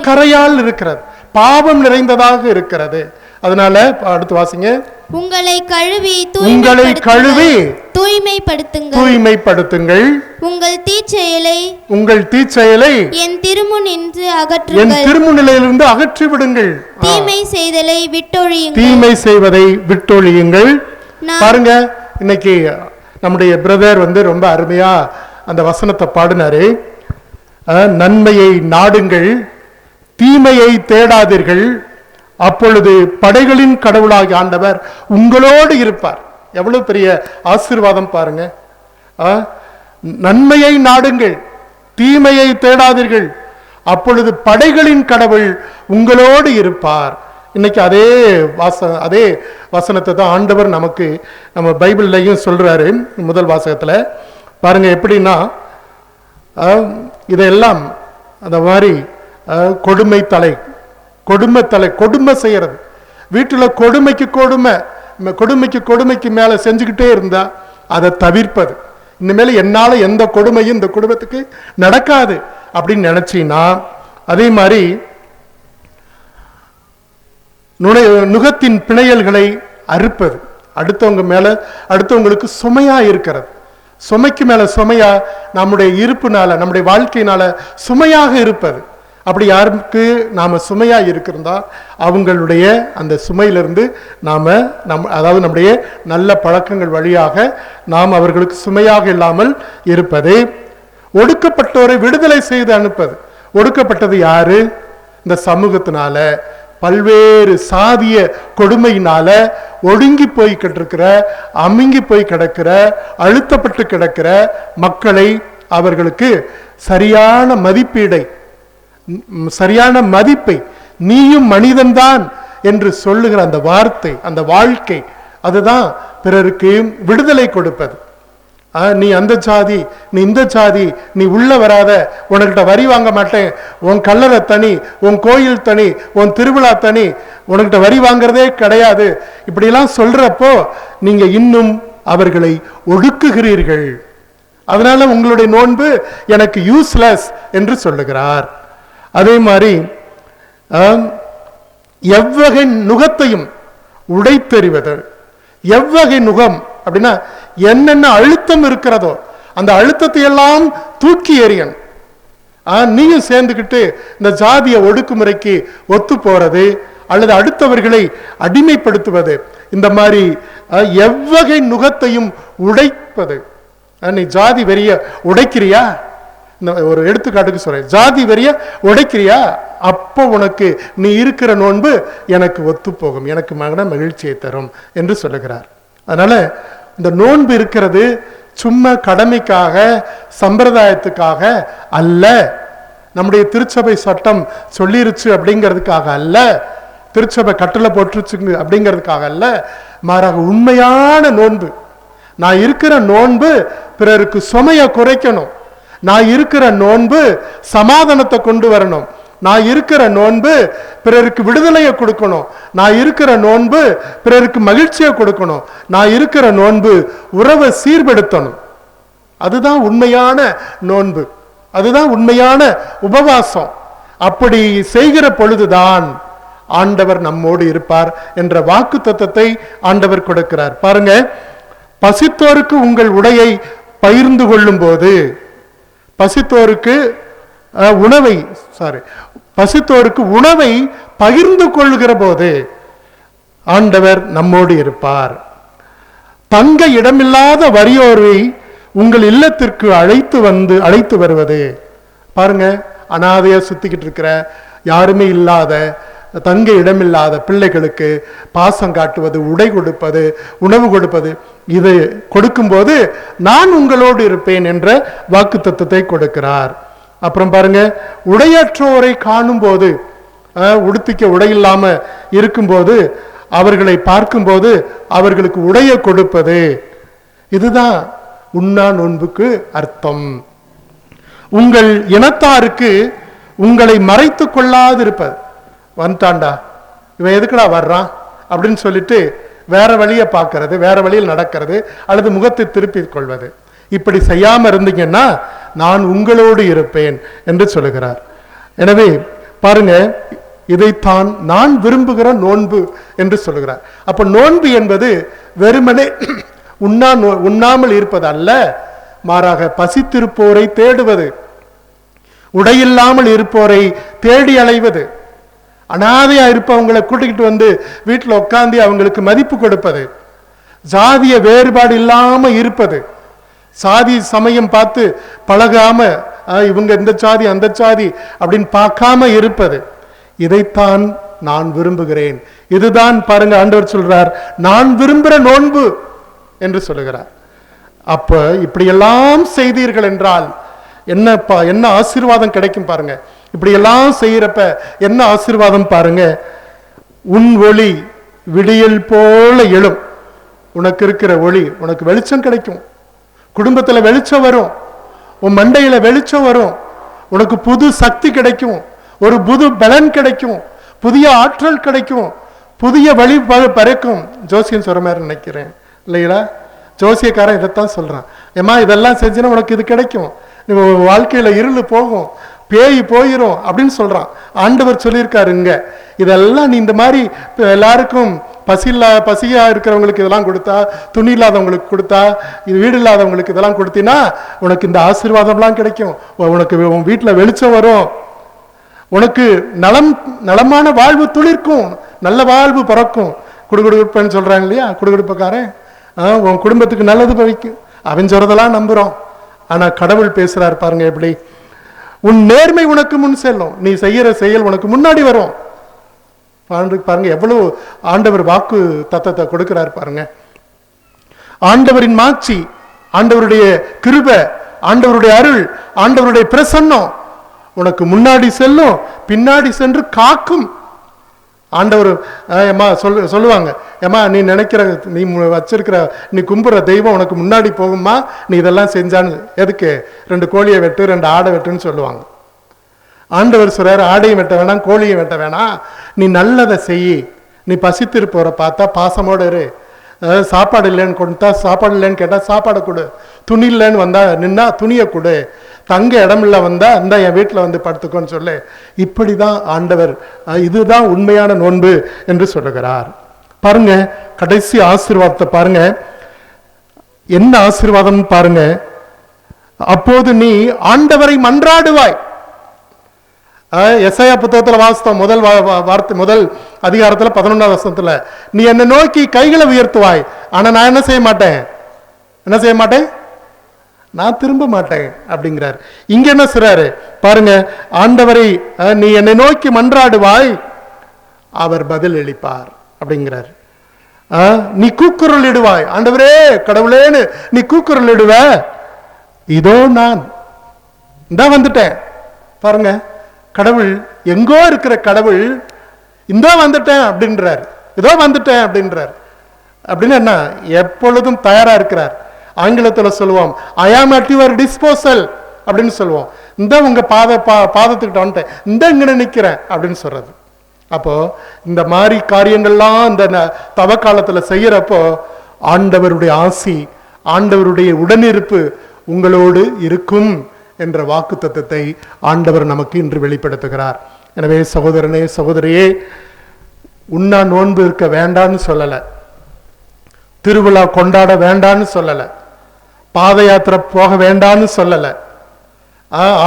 கரையால் இருக்கிறது, பாவம் நிறைந்ததாக இருக்கிறது. அதனால அடுத்து வாசிங்க. உங்களை கழுவி தூய்மைப்படுத்துங்கள். உங்கள் தீச்செயலை என் திருமுன்னிலையிலிருந்து அகற்றி விடுங்கள். தீமை செய்வதை விட்டொழியுங்கள். பாருங்க, இன்னைக்கு நம்முடைய பிரதர் ரொம்ப அருமையா அந்த வசனத்தை பாடினாரு. நன்மையை நாடுங்கள், தீமையை தேடாதீர்கள், அப்பொழுது படைகளின் கடவுளாகிய ஆண்டவர் உங்களோடு இருப்பார். எவ்வளவு பெரிய ஆசீர்வாதம் பாருங்க. நன்மையை நாடுங்கள், தீமையை தேடாதீர்கள், அப்பொழுது படைகளின் கடவுள் உங்களோடு இருப்பார். இன்னைக்கு அதே வசனத்தை தான் ஆண்டவர் நமக்கு நம்ம பைபிள்லையும் சொல்றாரு. முதல் வாசகத்துல பாருங்க, எப்படின்னா இதெல்லாம் அந்த மாதிரி கொடுமை செய்யறது, வீட்டுல கொடுமைக்கு மேல செஞ்சுக்கிட்டே இருந்தா அதை தவிர்ப்பது. இனிமேல் என்னால எந்த கொடுமையும் இந்த குடும்பத்துக்கு நடக்காது அப்படின்னு நினைச்சீங்கன்னா, அதே மாதிரி நுகத்தின் பிணையல்களை அறுப்பது, அடுத்தவங்களுக்கு சுமையா இருக்கிறது, சுமைக்கு மேல சுமையா நம்முடைய இருப்புனால நம்முடைய வாழ்க்கையினால சுமையாக இருப்பது, அப்படி யாருக்கு நாம சுமையா இருக்கிறதா அவங்களுடைய அந்த சுமையிலிருந்து அதாவது நம்முடைய நல்ல பழக்கங்கள் வழியாக நாம் அவர்களுக்கு சுமையாக இல்லாமல் இருப்பது. ஒடுக்கப்பட்டோரை விடுதலை செய்து அனுப்பது. ஒடுக்கப்பட்டது யாரு? இந்த சமூகத்தினால, பல்வேறு சாதிய கொடுமையினால ஒடுங்கி போய் கிடக்கிற, அமுங்கி போய் கிடக்கிற, அழுத்தப்பட்டு கிடக்கிற மக்களை அவர்களுக்கு சரியான மதிப்பீடை, சரியான மதிப்பை, நீயும் மனிதன்தான் என்று சொல்லுகிற அந்த வார்த்தை, அந்த வாழ்க்கை, அதுதான் பிறருக்கு விடுதலை கொடுப்பது. நீ அந்த ஜாதி, நீ இந்த ஜாதி, நீ உள்ள வராத, உனக்கிட்ட வரி வாங்க மாட்டேன், உன் கல்லறை தனி, உன் கோயில் தனி, உன் திருவிழா தனி, உனக்கிட்ட வரி வாங்குறதே கிடையாது, இப்படியெல்லாம் சொல்றப்போ நீங்க இன்னும் அவர்களை ஒடுக்குகிறீர்கள். அதனால உங்களுடைய நோன்பு எனக்கு யூஸ்லெஸ் என்று சொல்லுகிறார். அதே மாதிரி எவ்வகை நுகத்தையும் உடைத்தெறிவது. எவ்வகை நுகம் அப்படின்னா என்னென்ன அழுத்தம் இருக்கிறதோ அந்த அழுத்தத்தை எல்லாம் தூக்கி எறியன். நீயும் சேர்ந்துக்கிட்டு இந்த ஜாதிய ஒடுக்குமுறைக்கு ஒத்து போறது அல்லது அடுத்தவர்களை அடிமைப்படுத்துவது, இந்த மாதிரி எவ்வகை நுகத்தையும் உடைப்பது. நீ ஜாதி வெறிய உடைக்கிறியா? ஒரு எடுத்துக்காட்டுக்கு சொல்றேன், ஜாதி வெறிய உடைக்கிறியா? அப்போ உனக்கு நீ இருக்கிற நோன்பு எனக்கு ஒத்து போகும், எனக்கு மகன மகிழ்ச்சியை தரும் என்று சொல்லுகிறார். அதனால இந்த நோன்பு இருக்கிறது சும்மா கடமைக்காக, சம்பிரதாயத்துக்காக அல்ல, நம்முடைய திருச்சபை சட்டம் சொல்லிருச்சு அப்படிங்கிறதுக்காக அல்ல, திருச்சபை கட்டளை போட்டுருச்சு அப்படிங்கிறதுக்காக அல்ல, மாறாக உண்மையான நோன்பு. நான் இருக்கிற நோன்பு பிறருக்கு சுமையை குறைக்கணும், நான் இருக்கிற நோன்பு சமாதானத்தை கொண்டு வரணும், நான் இருக்கிற நோன்பு பிறருக்கு விடுதலையை கொடுக்கணும், நான் இருக்கிற நோன்பு பிறருக்கு மகிழ்ச்சியை கொடுக்கணும், நான் இருக்கிற நோன்பு உறவை சீர்படுத்தணும். அதுதான் உண்மையான நோன்பு, அதுதான் உண்மையான உபவாசம். அப்படி செய்கிற பொழுதுதான் ஆண்டவர் நம்மோடு இருப்பார் என்ற வாக்கு தத்தத்தை ஆண்டவர் கொடுக்கிறார். பாருங்க, பசித்தோருக்கு உங்கள் உடையை பகிர்ந்து கொள்ளும் போது, பசித்தோருக்கு உணவை பகிர்ந்து கொள்கிற போது ஆண்டவர் நம்மோடு இருப்பார். தங்க இடமில்லாத வறியோரை உங்கள் இல்லத்திற்கு அழைத்து வருவது. பாருங்க, அனாதையா சுத்திக்கிட்டு இருக்கிற, யாருமே இல்லாத, தங்க இடமில்லாத பிள்ளைகளுக்கு பாசம் காட்டுவது, உடை கொடுப்பது, உணவு கொடுப்பது, இது கொடுக்கும்போது நான் உங்களோடு இருப்பேன் என்ற வாக்குத்தத்தத்தை கொடுக்கிறார். அப்புறம் பாருங்க, உடையற்றோரை காணும் போது, உடுத்திக்க உடை இல்லாம இருக்கும்போது அவர்களை பார்க்கும்போது அவர்களுக்கு உடைய கொடுப்பது, இதுதான் உண்ணா நோன்புக்கு அர்த்தம். உங்கள் இனத்தாருக்கு உங்களை மறைத்து கொள்ளாது இருப்பது. வந்துட்டான்டா, இவன் எதுக்குடா வர்றான் அப்படின்னு சொல்லிட்டு வேற வழியை பார்க்கறது, வேற வழியில் நடக்கிறது, அல்லது முகத்தை திருப்பிக் கொள்வது, இப்படி செய்யாம இருந்தீங்கன்னா நான் உங்களோடு இருப்பேன் என்று சொல்லுகிறார். எனவே பாருங்க, இதைத்தான் நான் விரும்புகிற நோன்பு என்று சொல்லுகிறார். அப்ப நோன்பு என்பது வெறுமனே உண்ணாமல் இருப்பது அல்ல, மாறாக பசித்திருப்போரை தேடுவது, உடையில்லாமல் இருப்போரை தேடி அலைவது, அனாதையா இருப்பவங்களை கூட்டிக்கிட்டு வந்து வீட்டில் உட்காந்து அவங்களுக்கு மதிப்பு கொடுப்பது, ஜாதிய வேறுபாடு இல்லாம இருப்பது, சாதி சமயம் பார்த்து பழகாம இவங்க இந்த சாதி அந்த சாதி அப்படின்னு பார்க்காம இருப்பது, இதைத்தான் நான் விரும்புகிறேன். இதுதான் பாருங்க ஆண்டவர் சொல்றார், நான் விரும்புகிற நோன்பு என்று சொல்லுகிறார். அப்ப இப்படியெல்லாம் செய்தீர்கள் என்றால் என்ன ஆசீர்வாதம் கிடைக்கும் பாருங்க. இப்படி எல்லாம் செய்யறப்ப என்ன ஆசீர்வாதம் பாருங்க. உன் ஒளி விடியல் போல எழும். உனக்கு இருக்கிற ஒளி, உனக்கு வெளிச்சம் கிடைக்கும், குடும்பத்துல வெளிச்சம் வரும், உன் மண்டையில வெளிச்சம் வரும், உனக்கு புது சக்தி கிடைக்கும், ஒரு புது பலன் கிடைக்கும், புதிய ஆற்றல் கிடைக்கும், புதிய வழி பறக்கும். ஜோசியன் சொல்ற மாதிரி நினைக்கிறேன் இல்லைங்களா? ஜோசியக்காரன் இதைத்தான் சொல்றான், ஏமா இதெல்லாம் செஞ்சுன்னா உனக்கு இது கிடைக்கும், நீ வாழ்க்கையில இருள் போகும், பேய் போயிரும் அப்படின்னு சொல்றான். ஆண்டவர் சொல்லியிருக்காரு இங்க, இதெல்லாம் நீ இந்த மாதிரி எல்லாருக்கும் பசியா இருக்கிறவங்களுக்கு இதெல்லாம் கொடுத்தா, துணி இல்லாதவங்களுக்கு கொடுத்தா, இது வீடு இல்லாதவங்களுக்கு இதெல்லாம் கொடுத்தீங்கன்னா உனக்கு இந்த ஆசீர்வாதம்லாம் கிடைக்கும், உனக்கு உன் வீட்டுல வெளிச்சம் வரும், உனக்கு நலமான வாழ்வு துளிர்க்கும், நல்ல வாழ்வு பிறக்கும். குடுகுடுப்பேன்னு சொல்றாங்க இல்லையா, குடுகுடுப்பக்காரன் உன் குடும்பத்துக்கு நல்லது பவிக்கும். அவன் சொல்றதெல்லாம் நம்புறோம். ஆனா கடவுள் பேசுறாரு பாருங்க எப்படி. உன் நேர்மை உனக்கு முன் செல்லும், நீ செய்யற செயல் உனக்கு முன்னாடி வரும். பாருங்க எவ்வளவு ஆண்டவர் வாக்கு தத்தத்தை கொடுக்கிறார் பாருங்க. ஆண்டவரின் மாட்சி, ஆண்டவருடைய கிருபை, ஆண்டவருடைய அருள், ஆண்டவருடைய பிரசன்னம் உனக்கு முன்னாடி செல்லும், பின்னாடி சென்று காக்கும். ஆண்டவர் ஏமா சொல்லுவாங்க, ஏமா நீ நினைக்கிற, நீ வச்சிருக்கிற, நீ கும்புற தெய்வம் உனக்கு முன்னாடி போகுமா, நீ இதெல்லாம் செஞ்சான்னு. எதுக்கு? 2 கோழியை வெட்டு, 2 ஆடை வெட்டுன்னு சொல்லுவாங்க. ஆண்டவர் சொல்றாரு, ஆடையும் வெட்ட வேணாம், கோழியை வெட்ட வேணாம், நீ நல்லதை செய். நீ பசித்திருப்பவரை பார்த்தா பாசமோடு இரு. சாப்பாடு இல்லைன்னு கொடுத்தா சாப்பாடு இல்லைன்னு கேட்டால் சாப்பாடை கொடு, துணி இல்லைன்னு வந்தா நின்னா துணியை கொடு, தங்க இடமில்ல வந்தா அந்த என் வீட்டில் வந்து படுத்துக்கோன்னு சொல்லு. இப்படி தான் ஆண்டவர், இதுதான் உண்மையான நோன்பு என்று சொல்லுகிறார். பாருங்க கடைசி ஆசீர்வாதத்தை பாருங்க, என்ன ஆசீர்வாதம் பாருங்க. அப்போது நீ ஆண்டவரை மன்றாடுவாய். எஸ்ஐயா புத்தகத்துல வாசித்தோம், முதல் வார்த்தை, முதல் அதிகாரத்துல 11ஆம் வசனத்துல, நீ என்னை நோக்கி கைகளை உயர்த்துவாய், ஆனா நான் என்ன செய்ய மாட்டேன், நான் திரும்ப மாட்டேன் அப்படிங்கிறார். இங்க என்ன சொல்றாரு பாருங்க, ஆண்டவரை நீ என்னை நோக்கி மன்றாடுவாய், அவர் பதில் அளிப்பார் அப்படிங்கிறார். நீ கூக்குரல் இடுவாய், ஆண்டவரே கடவுளேன்னு நீ கூக்குரல் இடுவ, இதோ நான் இந்த வந்துட்டேன். பாருங்க, கடவுள் எங்கோ இருக்கிற கடவுள் இந்த வந்துட்டேன் அப்படின்றார், இதோ வந்துட்டேன் அப்படின்றார். அப்படின்னு என்ன, எப்பொழுதும் தயாரா இருக்கிறார். ஆங்கிலத்தில் சொல்லுவோம், ஐ ஆம் அட் யுவர் டிஸ்போசல் அப்படின்னு சொல்லுவோம். இந்த உங்க பாதத்துக்கிட்ட வந்துட்டேன், இந்த இங்க நிற்கிறேன் அப்படின்னு சொல்றது. அப்போ இந்த மாதிரி காரியங்கள்லாம் இந்த தவக்காலத்துல செய்யறப்போ ஆண்டவருடைய ஆசி, ஆண்டவருடைய உடனிருப்பு உங்களோடு இருக்கும் என்ற வாக்கு தத்தத்தை ஆண்டவர் நமக்கு இன்று வெளிப்படுத்துகிறார். எனவே சகோதரனே சகோதரியே, உண்ணா நோன்பு இருக்க வேண்டான்னு சொல்லல, திருவிழா கொண்டாட வேண்டான்னு சொல்லல, பாத யாத்திரை போக வேண்டான்னு சொல்லல,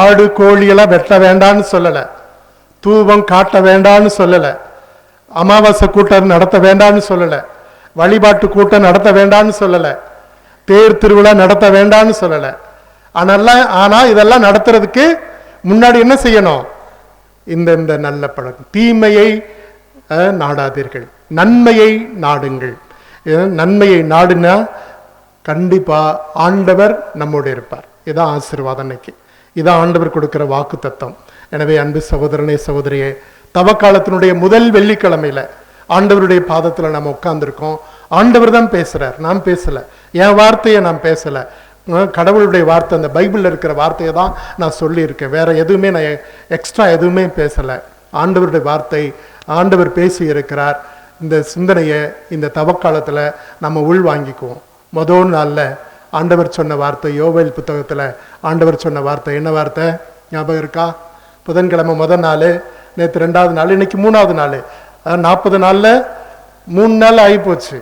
ஆடு கோழி எல்லாம் வெட்ட வேண்டான்னு சொல்லல, தூபம் காட்ட வேண்டான்னு சொல்லல, அமாவாசை கூட்டம் நடத்த வேண்டான்னு சொல்லல, வழிபாட்டு கூட்டம் நடத்த வேண்டான்னு சொல்லல, தேர் திருவிழா நடத்த வேண்டான்னு சொல்லல. ஆனா இதெல்லாம் நடத்துறதுக்கு முன்னாடி என்ன செய்யணும்? இந்த நல்ல பழக்கம். தீமையை நாடாதீர்கள், நன்மையை நாடுங்கள். நன்மையை நாடுனா கண்டிப்பா ஆண்டவர் நம்மோடு இருப்பார். இதான் ஆசீர்வாதம். இன்னைக்கு இதான் ஆண்டவர் கொடுக்கிற வாக்கு தத்தம். எனவே அன்பு சகோதரனே சகோதரியே, தவக்காலத்தினுடைய முதல் வெள்ளிக்கிழமையில ஆண்டவருடைய பாதத்துல நம்ம உட்கார்ந்துருக்கோம். ஆண்டவர் தான் பேசுறார், நான் பேசல, என் வார்த்தையை நான் பேசல, கடவுளுடைய வார்த்தை, அந்த பைபிளில் இருக்கிற வார்த்தையை தான் நான் சொல்லியிருக்கேன். வேற எதுவுமே நான் எக்ஸ்ட்ரா எதுவுமே பேசலை. ஆண்டவருடைய வார்த்தை, ஆண்டவர் பேசி இருக்கிறார். இந்த சிந்தனையை இந்த தவக்காலத்தில் நம்ம உள் வாங்கிக்குவோம். முதல் நாளில் ஆண்டவர் சொன்ன வார்த்தை, யோவேல் புத்தகத்தில் ஆண்டவர் சொன்ன வார்த்தை என்ன வார்த்தை ஞாபகம் இருக்கா? புதன்கிழமை முதல் நாள், நேற்று 2வது நாள், இன்னைக்கு 3வது நாள். 40 நாளில் 3 நாள் ஆகி போச்சு.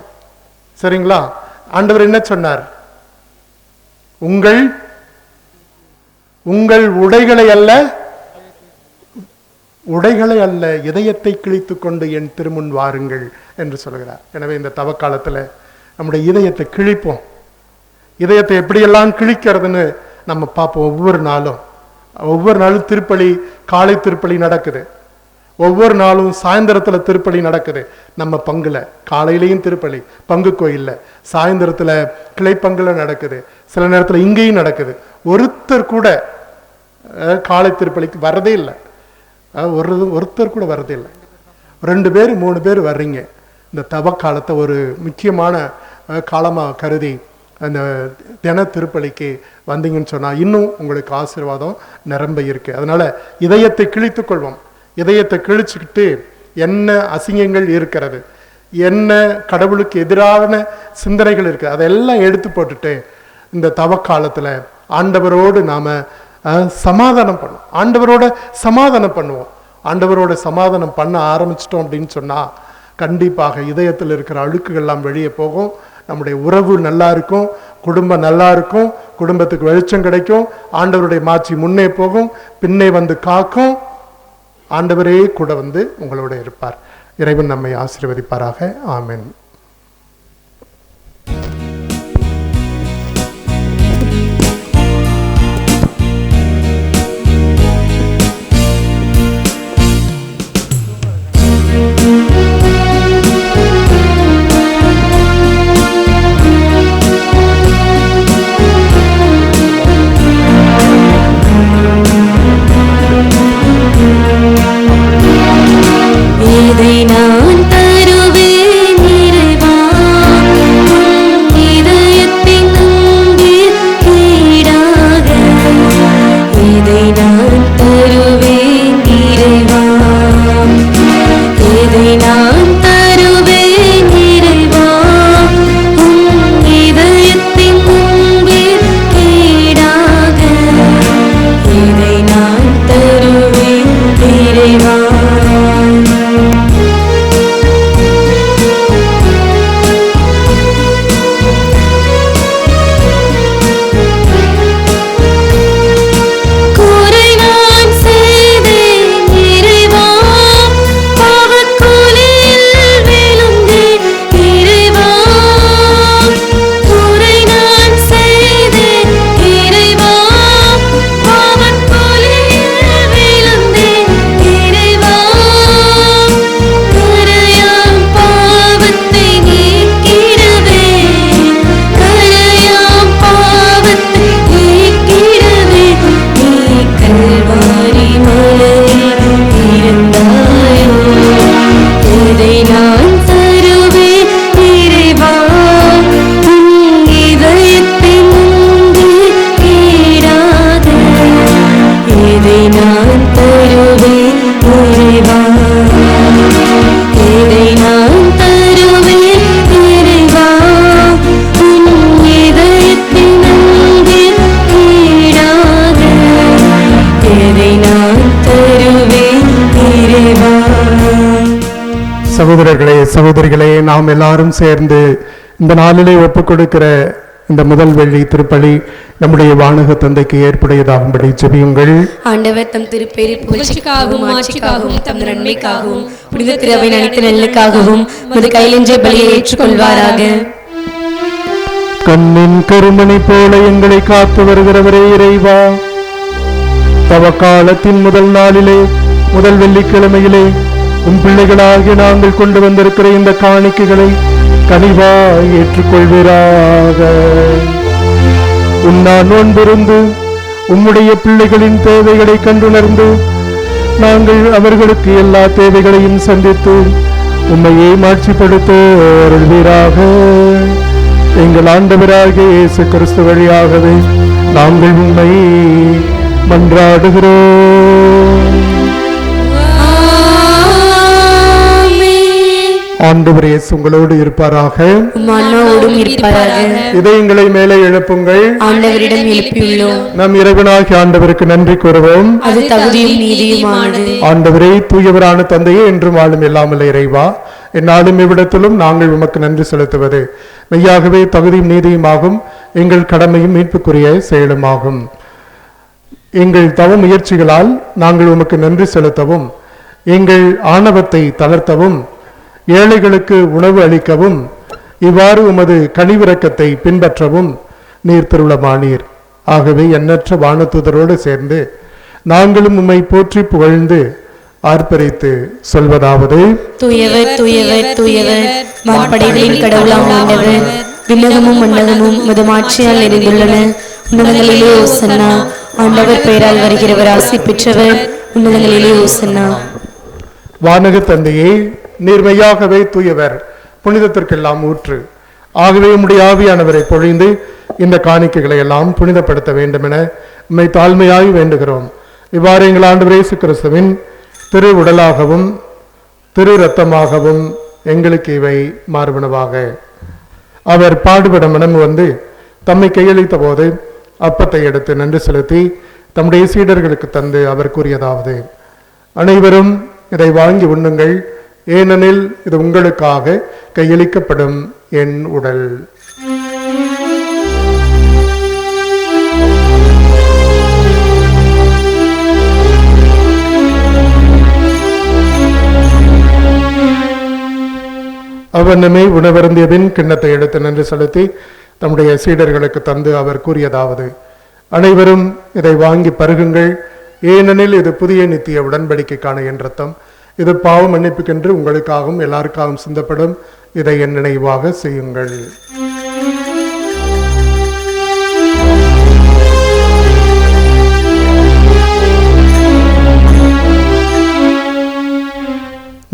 சரிங்களா? ஆண்டவர் என்ன சொன்னார்? உங்கள் உடைகளை அல்ல இதயத்தை கிழித்து கொண்டு என் திருமுன் வாருங்கள் என்று சொல்கிறார். எனவே இந்த தவக்காலத்தில் நம்முடைய இதயத்தை கிழிப்போம். இதயத்தை எப்படியெல்லாம் கிழிக்கிறதுன்னு நம்ம பார்ப்போம். ஒவ்வொரு நாளும் திருப்பலி, காலை திருப்பலி நடக்குது. ஒவ்வொரு நாளும் சாயந்தரத்தில் திருப்பலி நடக்குது. நம்ம பங்குல காலையிலையும் திருப்பலி பங்கு கோயில்ல, சாயந்தரத்தில் கிளை பங்குல நடக்குது, சில நேரத்தில் இங்கேயும் நடக்குது. ஒருத்தர் கூட காலை திருப்பலிக்கு வரதே இல்லை. ஒருத்தர் கூட வரதே இல்லை. 2 பேர் 3 பேர் வர்றீங்க. இந்த தவக்காலத்தை ஒரு முக்கியமான காலமாக கருதி அந்த தின திருப்பலிக்கு வந்தீங்கன்னு சொன்னால் இன்னும் உங்களுக்கு ஆசீர்வாதம் நிரம்ப இருக்கு. அதனால இதயத்தை கிழித்துக் கொள்வோம். இதயத்தை கிழிச்சுக்கிட்டு என்ன அசிங்கங்கள் இருக்கிறது, என்ன கடவுளுக்கு எதிரான சிந்தனைகள் இருக்கு, அதெல்லாம் எடுத்து போட்டுட்டு இந்த தவக்காலத்தில் ஆண்டவரோடு நாம சமாதானம் பண்ணுவோம். ஆண்டவரோட சமாதானம் பண்ண ஆரம்பிச்சிட்டோம் அப்படின்னு சொன்னா கண்டிப்பாக இதயத்தில் இருக்கிற அழுக்குகள்லாம் வெளியே போகும். நம்முடைய உறவு நல்லா இருக்கும், குடும்பம் நல்லா இருக்கும், குடும்பத்துக்கு வெளிச்சம் கிடைக்கும், ஆண்டவருடைய மாட்சி முன்னே போகும், பின்னே வந்து காக்கும். ஆண்டவரே கூட வந்து உங்களோட இருப்பார். இறைவன் நம்மை ஆசீர்வதிப்பாராக. ஆமென். இதை நான் தருவேன் இறைவா, இதயத்தின் அன்பில் ஈடாக. இதை நான் தருவேன் இறைவா, இதை நான் தருவேன் இறைவா, இதயத்தின் அன்பில் ஈடாக. இதை நான் தருவேன் இறைவா. சகோதரர்களே, சகோதரிகளே, நாம் எல்லாரும் சேர்ந்து இந்த நாளிலே ஒப்புக் கொடுக்கிற இந்த முதல் வெள்ளி திருப்பலி நம்முடைய வானக தந்தைக்கு ஏற்புடையதாகும்படி ஜெபியுங்கள். ஆண்டவர் தம் திருப்பேரில் புகழ்ச்சிக்காகவும் ஆட்சிக்காகவும் தம் நன்மைக்காகவும் புனித திருவை அனைத்து நலனுக்காகவும் உமது கையிலென்ற பலியை ஏற்றுக்கொள்வாராக. கண்ணின் கருமணி போல எங்களை காத்து வருகிறவரே இறைவா, தவக்காலத்தின் முதல் நாளிலே முதல் வெள்ளிக்கிழமையிலே உம் பிள்ளைகளாகிய நாங்கள் கொண்டு வந்திருக்கிற இந்த காணிக்கைகளை கனிவாய் ஏற்றுக்கொள்வீராக. உன்னான் நோன்பிருந்து உம்முடைய பிள்ளைகளின் தேவைகளை கண்டுணர்ந்து நாங்கள் அவர்களுக்கு எல்லா தேவைகளையும் சந்தித்து உம்மையே மாட்சிப்படுத்த அருள்வீராக. எங்கள் ஆண்டவராகிய இயேசு கிறிஸ்து வழியாகவே நாங்கள் உம்மை மன்றாடுகிறோம். ஆண்டவர் இயேசு உங்களோடு இருப்பாராக. மன்னோடும் இருப்பாராக. இதயங்களை மேலே எழுப்புங்கள். ஆண்டவரிடம் எழுப்பியுள்ளோம். நம் இறைவனாகிய ஆண்டவருக்கு நன்றி கூறுவோம். அது தகுதியும் நீதியுமானது. ஆண்டவரே, தூயவரான தந்தையே, என்றும் வாழும் எல்லாமல்ல இறைவா, எந்நாளும் இவ்விடத்திலும் நாங்கள் உமக்கு நன்றி செலுத்துவது மெய்யாகவே தகுதியும் நீதியுமாகும். எங்கள் கடமையும் மீட்புக்குரிய செயலுமாகும். எங்கள் தவ முயற்சிகளால் நாங்கள் உமக்கு நன்றி செலுத்தவும், எங்கள் ஆணவத்தை தளர்த்தவும், ஏழைகளுக்கு உணவு அளிக்கவும், இவ்வாறு உமது கனிவிரக்கத்தை பின்பற்றவும் நீர் திருவுளமானீர். ஆகவே எண்ணற்ற வானதூதரோடு சேர்ந்து நாங்களும் உம்மை போற்றி புகழ்ந்து ஆர்ப்பரித்து சொல்வதாவது: தூயவர் தூயவர் தூயவர், வான்படைகளின் கடவுளாம் ஆண்டவர், விண்ணகமும் மன்னகமும் உமது மாட்சியால் நிறைந்துள்ளன. உன்னதங்களிலே ஓசன்னா. ஆண்டவர் பெயரால் வருகிறவர் ஆசி பெற்றவர். உன்னதங்களிலே ஓசன்னா. வானக தந்தையே, நீர்மையாகவே தூயவர், புனிதத்திற்கெல்லாம் ஊற்று. ஆகவே உம்முடைய ஆவியானவரை பொழிந்து இந்த காணிக்கைகளை எல்லாம் புனிதப்படுத்த வேண்டும் என உம்மை தாழ்மையாய் வேண்டுகிறோம். இவ்வாறு எங்கள் ஆண்டவர் இயேசு கிறிஸ்துவின் திரு உடலாகவும் திரு இரத்தமாகவும் எங்களுக்கு இவை மாறுபனவாக. அவர் பாடுபட மனம் வந்து தம்மை கையளித்த போது அப்பத்தை எடுத்து நன்றி செலுத்தி தம்முடைய சீடர்களுக்கு தந்து அவர் கூறியதாவது: அனைவரும் இதை வாங்கி உண்ணுங்கள், ஏனெனில் இது உங்களுக்காக கையளிக்கப்படும் என் உடல். அவ்வண்ணமே உணவருந்திய பின் கிண்ணத்தை எடுத்து நன்றி செலுத்தி தம்முடைய சீடர்களுக்கு தந்து அவர் கூறியதாவது: அனைவரும் இதை வாங்கி பருகுங்கள், ஏனெனில் இது புதிய நித்திய உடன்படிக்கைக்கான என் இரத்தம். இது பாவ மன்னிப்புக்கென்று உங்களுக்காகவும் எல்லாருக்காகவும் சிந்தப்படும். இதை என் நினைவாக செய்யுங்கள்.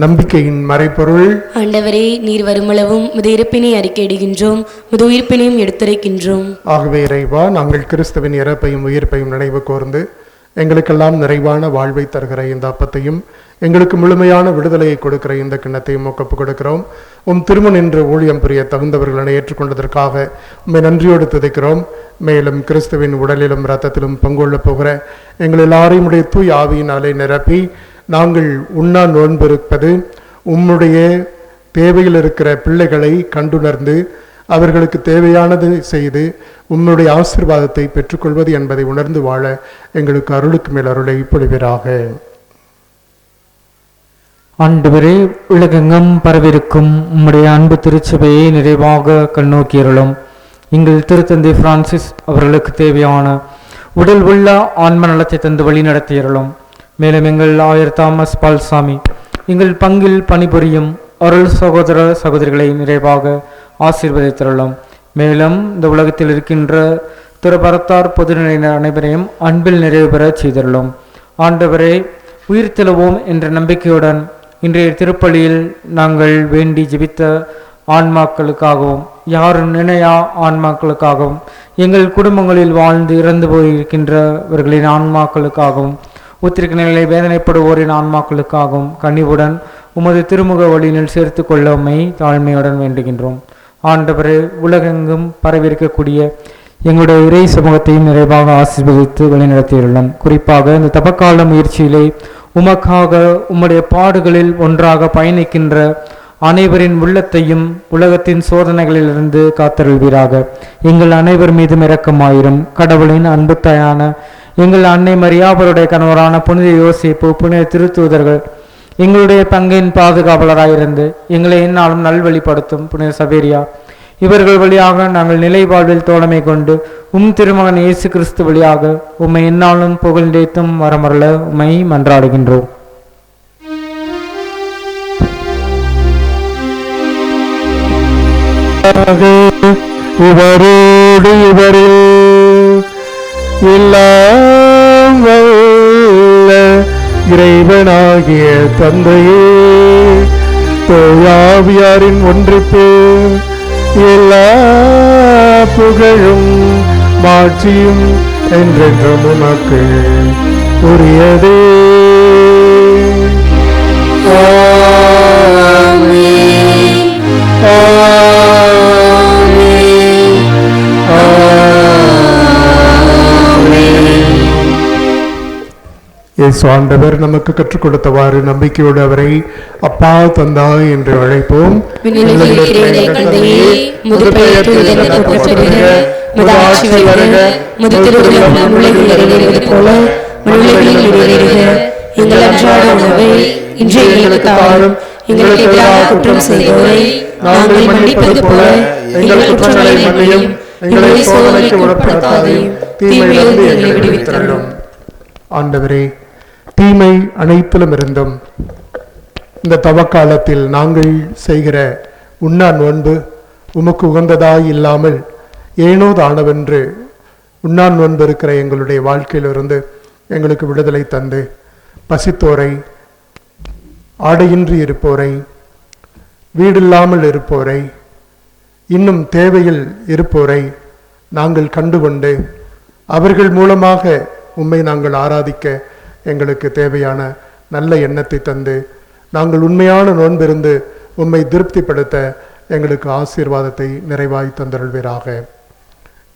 நம்பிக்கையின் மறைபொருள். ஆண்டவரே, நீர் வருமளவும் முது இறப்பினை அறிக்கையிடுகின்றோம், முது உயிர்ப்பினையும் எடுத்துரைக்கின்றோம். ஆகவே இறைவா, நாங்கள் கிறிஸ்துவின் இறப்பையும் உயிர்ப்பையும் நினைவு கூர்ந்து எங்களுக்கெல்லாம் நிறைவான வாழ்வை தருகிற இந்த அப்பத்தையும் எங்களுக்கு முழுமையான விடுதலையை கொடுக்கிற இந்த கிண்ணத்தையும் ஒப்பு கொடுக்கிறோம். திருமண் என்று ஊழியம் புரிய தகுந்தவர்களை ஏற்றுக்கொண்டதற்காக உம்மை நன்றியோடு துதிக்கிறோம். மேலும் கிறிஸ்துவின் உடலிலும் இரத்தத்திலும் பங்குள்ள போகிற எங்கள் எல்லாரையும் உடைய தூய் ஆவியினாலே நிரப்பி நாங்கள் உண்ணா நோன்பிருப்பது உம்முடைய தேவையில் இருக்கிற பிள்ளைகளை கண்டுணர்ந்து அவர்களுக்கு தேவையானது செய்து உம்முடைய ஆசீர்வாதத்தை பெற்றுக்கொள்வது என்பதை உணர்ந்து வாழ எங்களுக்கு அருளுக்கு மேல் அருளை பொழிவீராக. ஆண்டவரே, உலகெங்கும் பரவிருக்கும் உம்முடைய அன்பு திருச்சபையை நிறைவாக கண்ணோக்கியருளும். எங்கள் திருத்தந்தை பிரான்சிஸ் அவர்களுக்கு தேவையான உடல் உள்ள ஆன்ம நலத்தை தந்து வழி நடத்தியருளும். மேலும் எங்கள் ஆயர் தாமஸ் பால்சாமி, எங்கள் பங்கில் பணிபுரியும் அருள் சகோதர சகோதரிகளை நிறைவாக ஆசீர்வதித்தருளும். மேலும் இந்த உலகத்தில் இருக்கின்ற திருபரத்தார் பொதுநிலையினர் அனைவரையும் அன்பில் நிறைவு பெற செய்தருளும். ஆண்டவரே, உயிர்த்தெழுவோம் என்ற நம்பிக்கையுடன் இன்றைய திருப்பலியில் நாங்கள் வேண்டி ஜெபித்த ஆன்மாக்களுக்காகவும் யாரும் நினையா ஆன்மாக்களுக்காகவும் எங்கள் குடும்பங்களில் வாழ்ந்து இறந்து போயிருக்கின்றவர்களின் ஆன்மாக்களுக்காகவும் உத்திரிக்க நிலை வேதனைப்படுவோரின் ஆன்மாக்களுக்காகவும் கனிவுடன் உமது திருமுக வழியினில் சேர்த்து கொள்ள உம்மை தாழ்மையுடன் வேண்டுகின்றோம். ஆண்டவரே, உலகெங்கும் பரவிருக்கக்கூடிய எங்களுடைய இறை சமூகத்தையும் நிறைவாக ஆசீர்வதித்து வழிநடத்தியுள்ளோம். குறிப்பாக இந்த தபக்கால முயற்சியிலே உமக்காக உம்முடைய பாடுகளில் ஒன்றாக பயணிக்கின்ற அனைவரின் உள்ளத்தையும் உலகத்தின் சோதனைகளிலிருந்து காத்தருள்வீராக. எங்கள் அனைவர் மீதும் இரக்கமாயிரும். கடவுளின் அன்பு தாயான எங்கள் அன்னை மரியாவருடைய கணவரான புனித யோசேப்பு, புனித திருத்தூதர்கள், எங்களுடைய பங்கின் பாதுகாவலராயிருந்து எங்களை எந்நாளும் நல்வழிப்படுத்தும் புனித சவேரியா, இவர்கள் வழியாக நாங்கள் நிலை வாழ்வில் தோழமை கொண்டு திருமகன் இயேசு கிறிஸ்து வழியாக உம்மை எந்நாளும் புகழ்ந்தேத்தும் வரமருள உம்மை மன்றாடுகின்றோம். இவரோடு இவரில் எல்லாம் வல்ல இறைவனாகிய தந்தையே, தூயாவியாரின் ஒன்றிப்பு எல்லா புகழும் மாட்சியும் என்றென்றும் உமக்கு உரியதே. இயேசு ஆண்டவர் நமக்கு கற்றுக் கொடுத்தவாறு நம்பிக்கையோடு அவரை அப்பா தந்தாய் என்று அழைப்போம். எங்களுக்கு எதிராக குற்றம் செய்தோரை நாங்கள் மன்னிப்பது போல எங்கள் குற்றங்களை மன்னியும், எங்களை சோதனைக்கு உட்படுத்தாதேயும், தீமையிலிருந்து எங்களை விடுவித்தருளும். ஆண்டவரே, தீமை அனைத்திலும் இருந்தும் இந்த தவக்காலத்தில் நாங்கள் செய்கிற உண்ணா நோன்பு உமக்கு உகந்ததாய் இல்லாமல் ஏனோ தானவென்று உண்ணா நோன்பு இருக்கிற எங்களுடைய வாழ்க்கையிலிருந்து எங்களுக்கு விடுதலை தந்து பசித்தோரை, ஆடையின்றி இருப்போரை, வீடில்லாமல் இருப்போரை, இன்னும் தேவையில் இருப்போரை நாங்கள் கண்டுகொண்டு அவர்கள் மூலமாக உம்மை நாங்கள் ஆராதிக்க எங்களுக்கு தேவையான நல்ல எண்ணத்தை தந்து நாங்கள் உண்மையான நோன்பிருந்து உம்மை திருப்திப்படுத்த எங்களுக்கு ஆசீர்வாதத்தை நிறைவாய் தந்தருள்வீராக.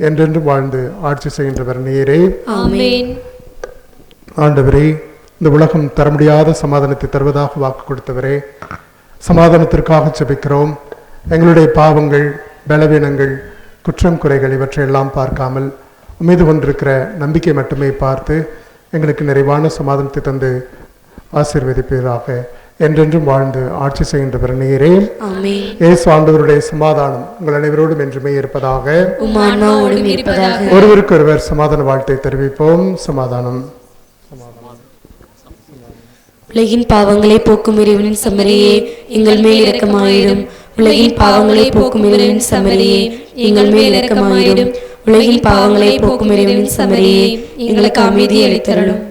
என்றென்று வாழ்ந்து ஆட்சி செய்கின்றவர் நீரே. ஆமென். ஆண்டவரே, இந்த உலகம் தர முடியாத சமாதானத்தை தருவதாக வாக்கு கொடுத்தவரே, சமாதானத்திற்காக ஜெபிக்கிறோம். எங்களுடைய பாவங்கள், பலவீனங்கள், குற்றம் குறைகள் இவற்றையெல்லாம் பார்க்காமல் மீது கொண்டிருக்கிற நம்பிக்கை மட்டுமே பார்த்து எங்களுக்கு நிறைவான சமாதானத்தை தந்து ஆசீர்வதிப்பீராக. என்றென்றும் வாழ்ந்து ஆட்சி செய்கின்றவர் நீரே. ஆமென். இயேசு ஆண்டவருடைய சமாதானம் உங்கள் அனைவரோடும் என்றுமே இருப்பதாக. உம் ஆன்மாவோடும் இருப்பதாக. ஒருவருக்கொருவர் சமாதான வாழ்த்தை தெரிவிப்போம். சமாதானம். உலகின் பாவங்களை போக்கும் இறைவனின் செம்மறியே எங்கள் மேல் இரக்கமாயிரும். உலகின் பாவங்களை போக்கும் இறைவனின் செம்மறியே எங்கள் மேல் இரக்கமாயிரும். உலகின் பாவங்களை போக்கும் இறைவனின் செம்மறியே எங்களுக்கு அமைதி அளித்தருளும்.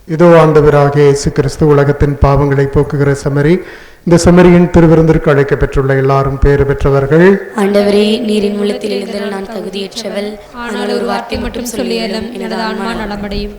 இதோ ஆண்டவராகிய இயேசு கிறிஸ்து உலகத்தின் பாவங்களை போக்குகிற செம்மறி. இந்த செம்மறியின் திருவிருந்திற்கு அழைக்கப்பெற்றுள்ள எல்லாரும் பேறு பெற்றவர்கள். ஆண்டவரே, நீரின் உள்ளத்தில் எழுந்தருள் நான் தகுதியற்றவள். ஆனால் ஒரு வார்த்தை மட்டும் சொல்லியலும் எனது ஆன்மா நலமடையும்.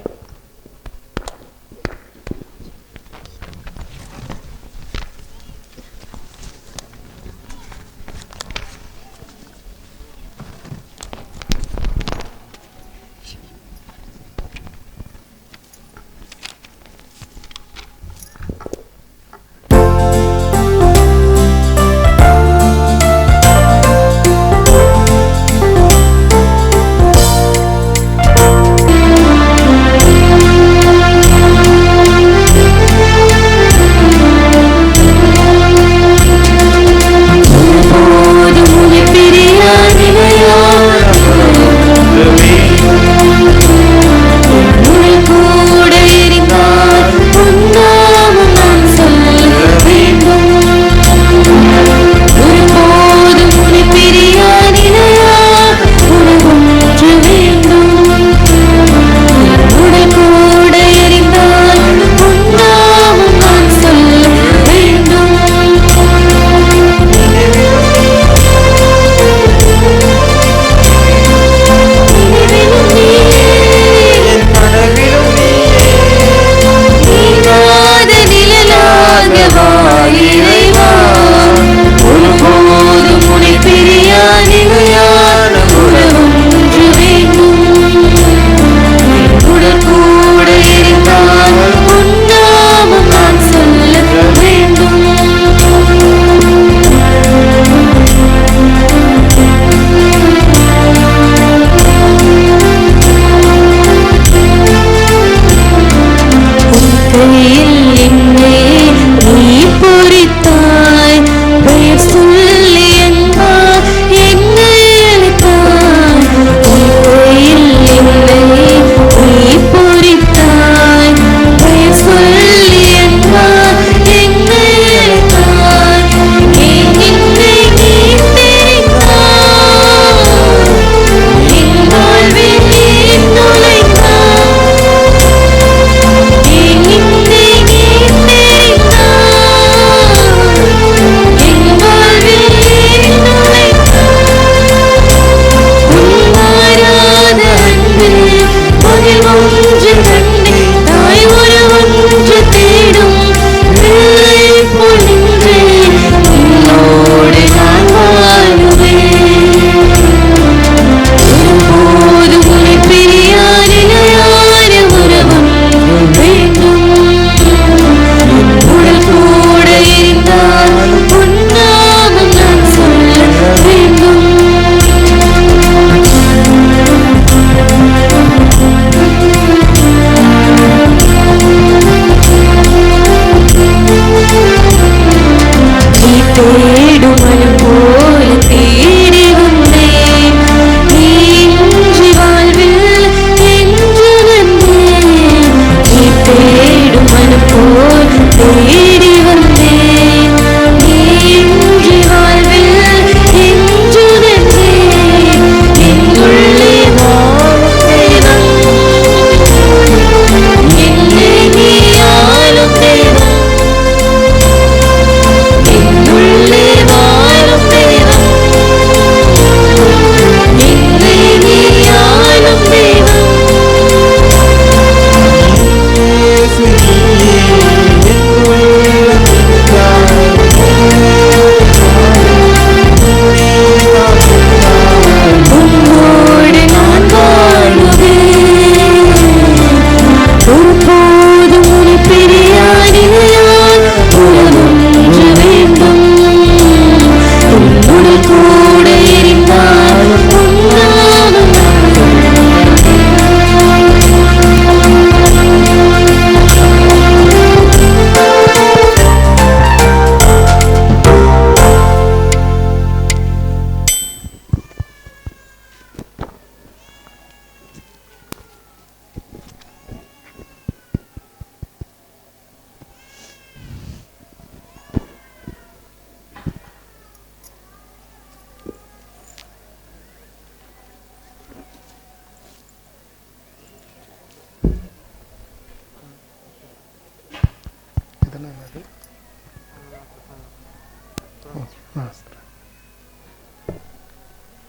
என்னுள்ளே வாழும்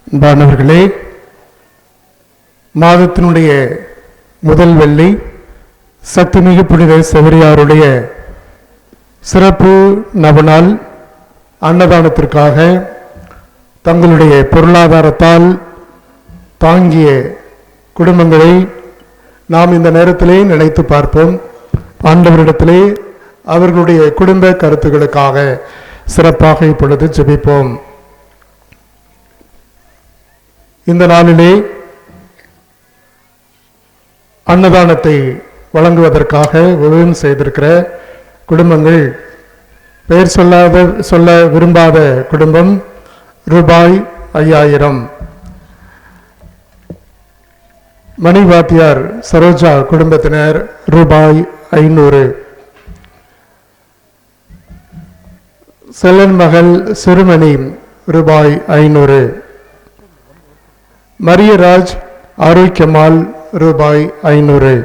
அன்பானவர்களே, மாதத்தினுடைய முதல் வெள்ளி சக்திமிகு புனித செவரியாருடைய சிறப்பு நவநாள் அன்னதானத்திற்காக தங்களுடைய பொருளாதாரத்தால் தாங்கிய குடும்பங்களை நாம் இந்த நேரத்திலே நினைத்து பார்ப்போம். ஆண்டவரிடத்திலே அவர்களுடைய குடும்ப கருத்துக்களுக்காக சிறப்பாக இப்பொழுது ஜெபிப்போம். இந்த நாளிலே அன்னதானத்தை வழங்குவதற்காக உதவி செய்திருக்கிற குடும்பங்கள், பெயர் சொல்ல விரும்பாத குடும்பம் ரூபாய் 5000, மணிவாத்தியார் சரோஜா குடும்பத்தினர் ரூபாய் 500, செல்லன் மகள் சிறுமணி ரூபாய் 500, மரியராஜ் ஆரோக்கியமால் ரூபாய் 500,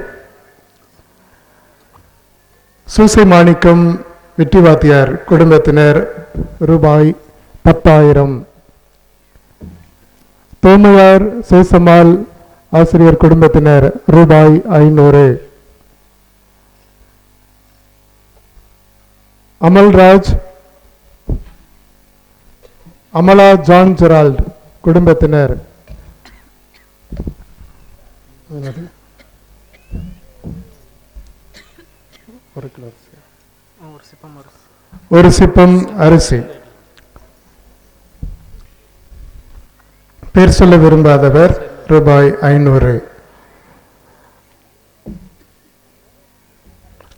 சூசை மாணிக்கம் வெற்றிவாத்தியார் குடும்பத்தினர் ரூபாய் 10,000, தோமையார் சேசம்மாள் ஆசிரியர் குடும்பத்தினர் ரூபாய் 500, அமல்ராஜ் அமலா ஜான் ஜெரால்ட் குடும்பத்தினர் ஒரு சிப்பம் அரிசி. பேர் சொல்ல விரும்பாதவர் ரூபாய் 500,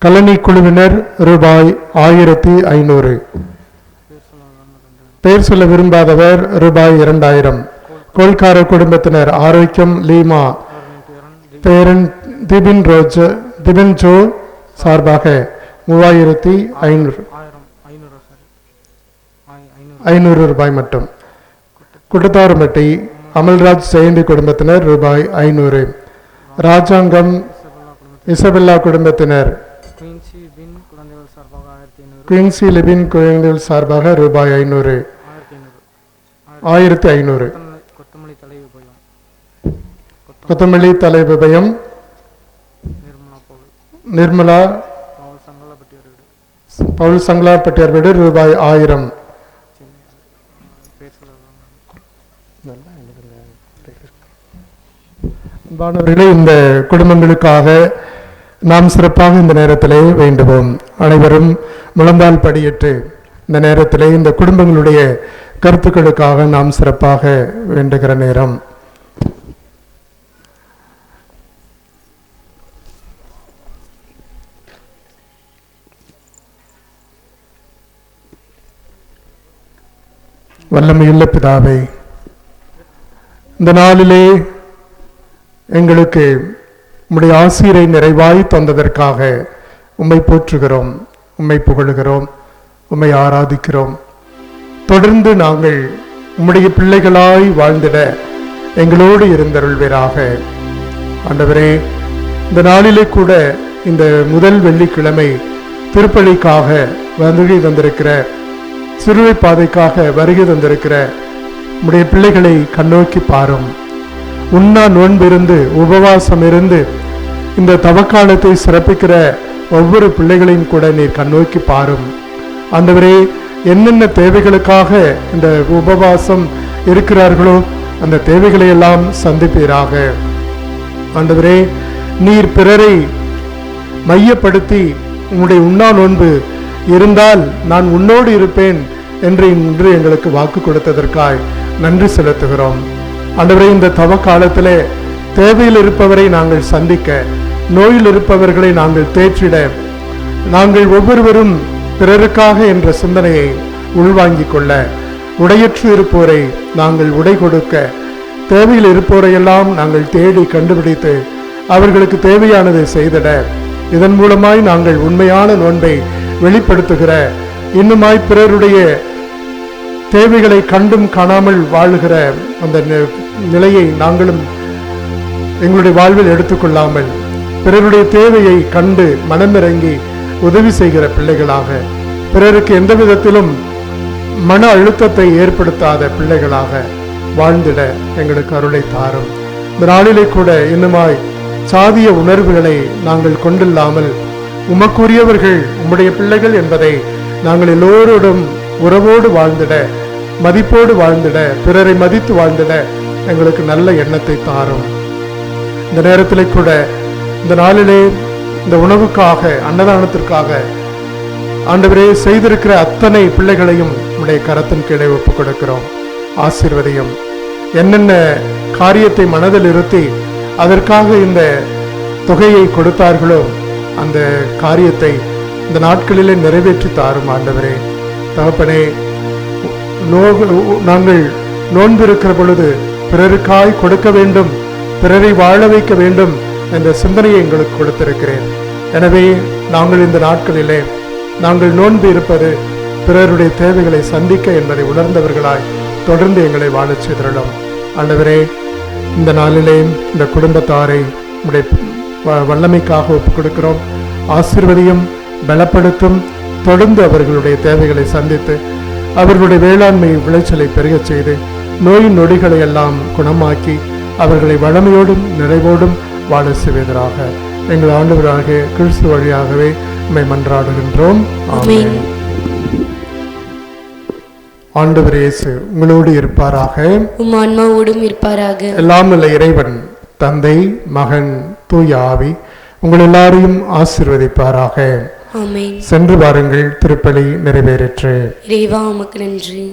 கலனி குழுவினர் ரூபாய் 1500, பெயர் சொல்ல விரும்பாதவர் ரூபாய் 2000, கோல்கார குடும்பத்தினர் ஆரோக்கியம் லீமா பேரன் திபின் ஜோ சார்பாக 3500 ரூபாய் மட்டும். குட்டத்தாரம்பட்டி அமல்ராஜ் ஜெயந்தி குடும்பத்தினர் ரூபாய் 500, ராஜாங்கம் இசபெல்லா குடும்பத்தினர் குயின்சி லிபின் குழந்தைகள் சார்பாக ரூபாய் 500, 1500, கொத்தமல்லி தலை விபயம் நிர்மலா பவுல் சங்கலாப்பட்டியார் வீடு ரூபாய் 1000. இந்த குடும்பங்களுக்காக நாம் சிறப்பாக இந்த நேரத்திலே வேண்டுவோம். அனைவரும் முழந்தால் படியிட்டு இந்த நேரத்திலே இந்த குடும்பங்களுடைய கருத்துக்களுக்காக நாம் சிறப்பாக வேண்டுகிற நேரம். வல்லமையுள்ள பிதாவே, இந்த நாளிலே எங்களுக்கு உம்முடைய ஆசீரை நிறைவாய் தந்ததற்காக உம்மை போற்றுகிறோம், உம்மை புகழுகிறோம், உம்மை ஆராதிக்கிறோம். தொடர்ந்து நாங்கள் உம்முடைய பிள்ளைகளாய் வாழ்ந்திட எங்களோடு இருந்தருள்வீராக. ஆண்டவரே, இந்த நாளிலே கூட இந்த முதல் வெள்ளிக்கிழமை திருப்பலிக்காக வருகை தந்திருக்கிற, சிறுவை பாதைக்காக வருகை தந்திருக்கிற உம்முடைய பிள்ளைகளை கண்ணோக்கி பாரும். உண்ணா நோன்பிருந்து உபவாசம் இருந்து இந்த தவக்காலத்தை சிறப்பிக்கிற ஒவ்வொரு பிள்ளைகளையும் கூட நீர் கண்ணோக்கி பாரும். ஆண்டவரே, என்னென்ன தேவைகளுக்காக இந்த உபவாசம் இருக்கிறார்களோ அந்த தேவைகளை எல்லாம் சந்திப்பீராக. ஆண்டவரே, நீர் பிறரை மையப்படுத்தி உம்முடைய உண்ணா நோன்பு இருந்தால் நான் உன்னோடு இருப்பேன் என்று இன்று எங்களுக்கு வாக்கு கொடுத்ததற்காய் நன்றி செலுத்துகிறோம். ஆண்டவரே, இந்த தவ காலத்திலே தேவையில் இருப்பவரை நாங்கள் சந்திக்க, நோயில் இருப்பவர்களை நாங்கள் தேற்றிட, நாங்கள் ஒவ்வொருவரும் பிறருக்காக என்ற சிந்தனையை உள்வாங்கிக் கொள்ள, உடையற்று இருப்போரை நாங்கள் உடை கொடுக்க, தேவையில் இருப்போரையெல்லாம் நாங்கள் தேடி கண்டுபிடித்து அவர்களுக்கு தேவையானதை செய்திட, இதன் மூலமாய் நாங்கள் உண்மையான நோன்பை வெளிப்படுத்துகிற, இன்னுமாய் பிறருடைய தேவைகளை கண்டும் காணாமல் வாழுகிற அந்த நிலையை நாங்களும் எங்களுடைய வாழ்வில் எடுத்துக்கொள்ளாமல் பிறருடைய தேவையை கண்டு மனமிறங்கி உதவி செய்கிற பிள்ளைகளாக, பிறருக்கு எந்த விதத்திலும் மன அழுத்தத்தை ஏற்படுத்தாத பிள்ளைகளாக வாழ்ந்திட எங்களுக்கு அருளை தாரும். இந்த நாளிலே கூட இன்னுமாய் சாதிய உணர்வுகளை நாங்கள் கொண்டில்லாமல் உமக்குரியவர்கள் உம்முடைய பிள்ளைகள் என்பதை நாங்கள் எல்லோரோடும் உறவோடு வாழ்ந்திட, மதிப்போடு வாழ்ந்திட, பிறரை மதித்து வாழ்ந்திட எங்களுக்கு நல்ல எண்ணத்தை தாரும். இந்த நேரத்தில் கூட இந்த நாளிலே இந்த உணவுக்காக, அன்னதானத்திற்காக ஆண்டவரே செய்திருக்கிற அத்தனை பிள்ளைகளையும் உம்முடைய கரத்தின் கீழே ஒப்புக் கொடுக்கிறோம். ஆசீர்வதியும். என்னென்ன காரியத்தை மனதில் இருத்தி அதற்காக இந்த தொகையை கொடுத்தார்களோ அந்த காரியத்தை இந்த நாட்களிலே நிறைவேற்றி தாரும் ஆண்டவரே. தகப்பனே, நாங்கள் நோன்பு இருக்கிற பொழுது பிறருக்காய் கொடுக்க வேண்டும், பிறரை வாழ வைக்க வேண்டும் என்ற சிந்தனையை எங்களுக்கு கொடுத்திருக்கிறேன். எனவே நாங்கள் இந்த நாட்களிலே நாங்கள் நோன்பு இருப்பது பிறருடைய தேவைகளை சந்திக்க என்பதை உணர்ந்தவர்களாய் தொடர்ந்து எங்களை வாழச் செய்திருக்கிறோம். ஆண்டவரே, இந்த நாளிலே இந்த குடும்பத்தாரை உடைய வல்லமைக்காக ஒப்புக் கொடுக்கிறோம். ஆசீர்வதியும், பலப்படுத்தும். தொடர்ந்து அவர்களுடைய தேவைகளை சந்தித்து அவர்களுடைய வேளாண்மை விளைச்சலை பெருகச் செய்து நோயின் நொடிகளை எல்லாம் குணமாக்கி அவர்களை வளமையோடும் நிறைவோடும் வாழ செய்வதற்காக எங்கள் ஆண்டவராகிய கிறிஸ்து வழியாகவே உம்மை மன்றாடுகின்றோம். ஆமென். ஆண்டவர் இயேசு உங்களோடு இருப்பாராக, உம் ஆன்மாவோடும் இருப்பாராக. எல்லாம் உள்ள இறைவன் தந்தை, மகன், தூய ஆவி உங்கள் எல்லாரையும் ஆசீர்வதிப்பாராக. ஆமென். சென்று வாருங்கள், திருப்பலி நிறைவேறிற்று. இறைவா உமக்கு நன்றி.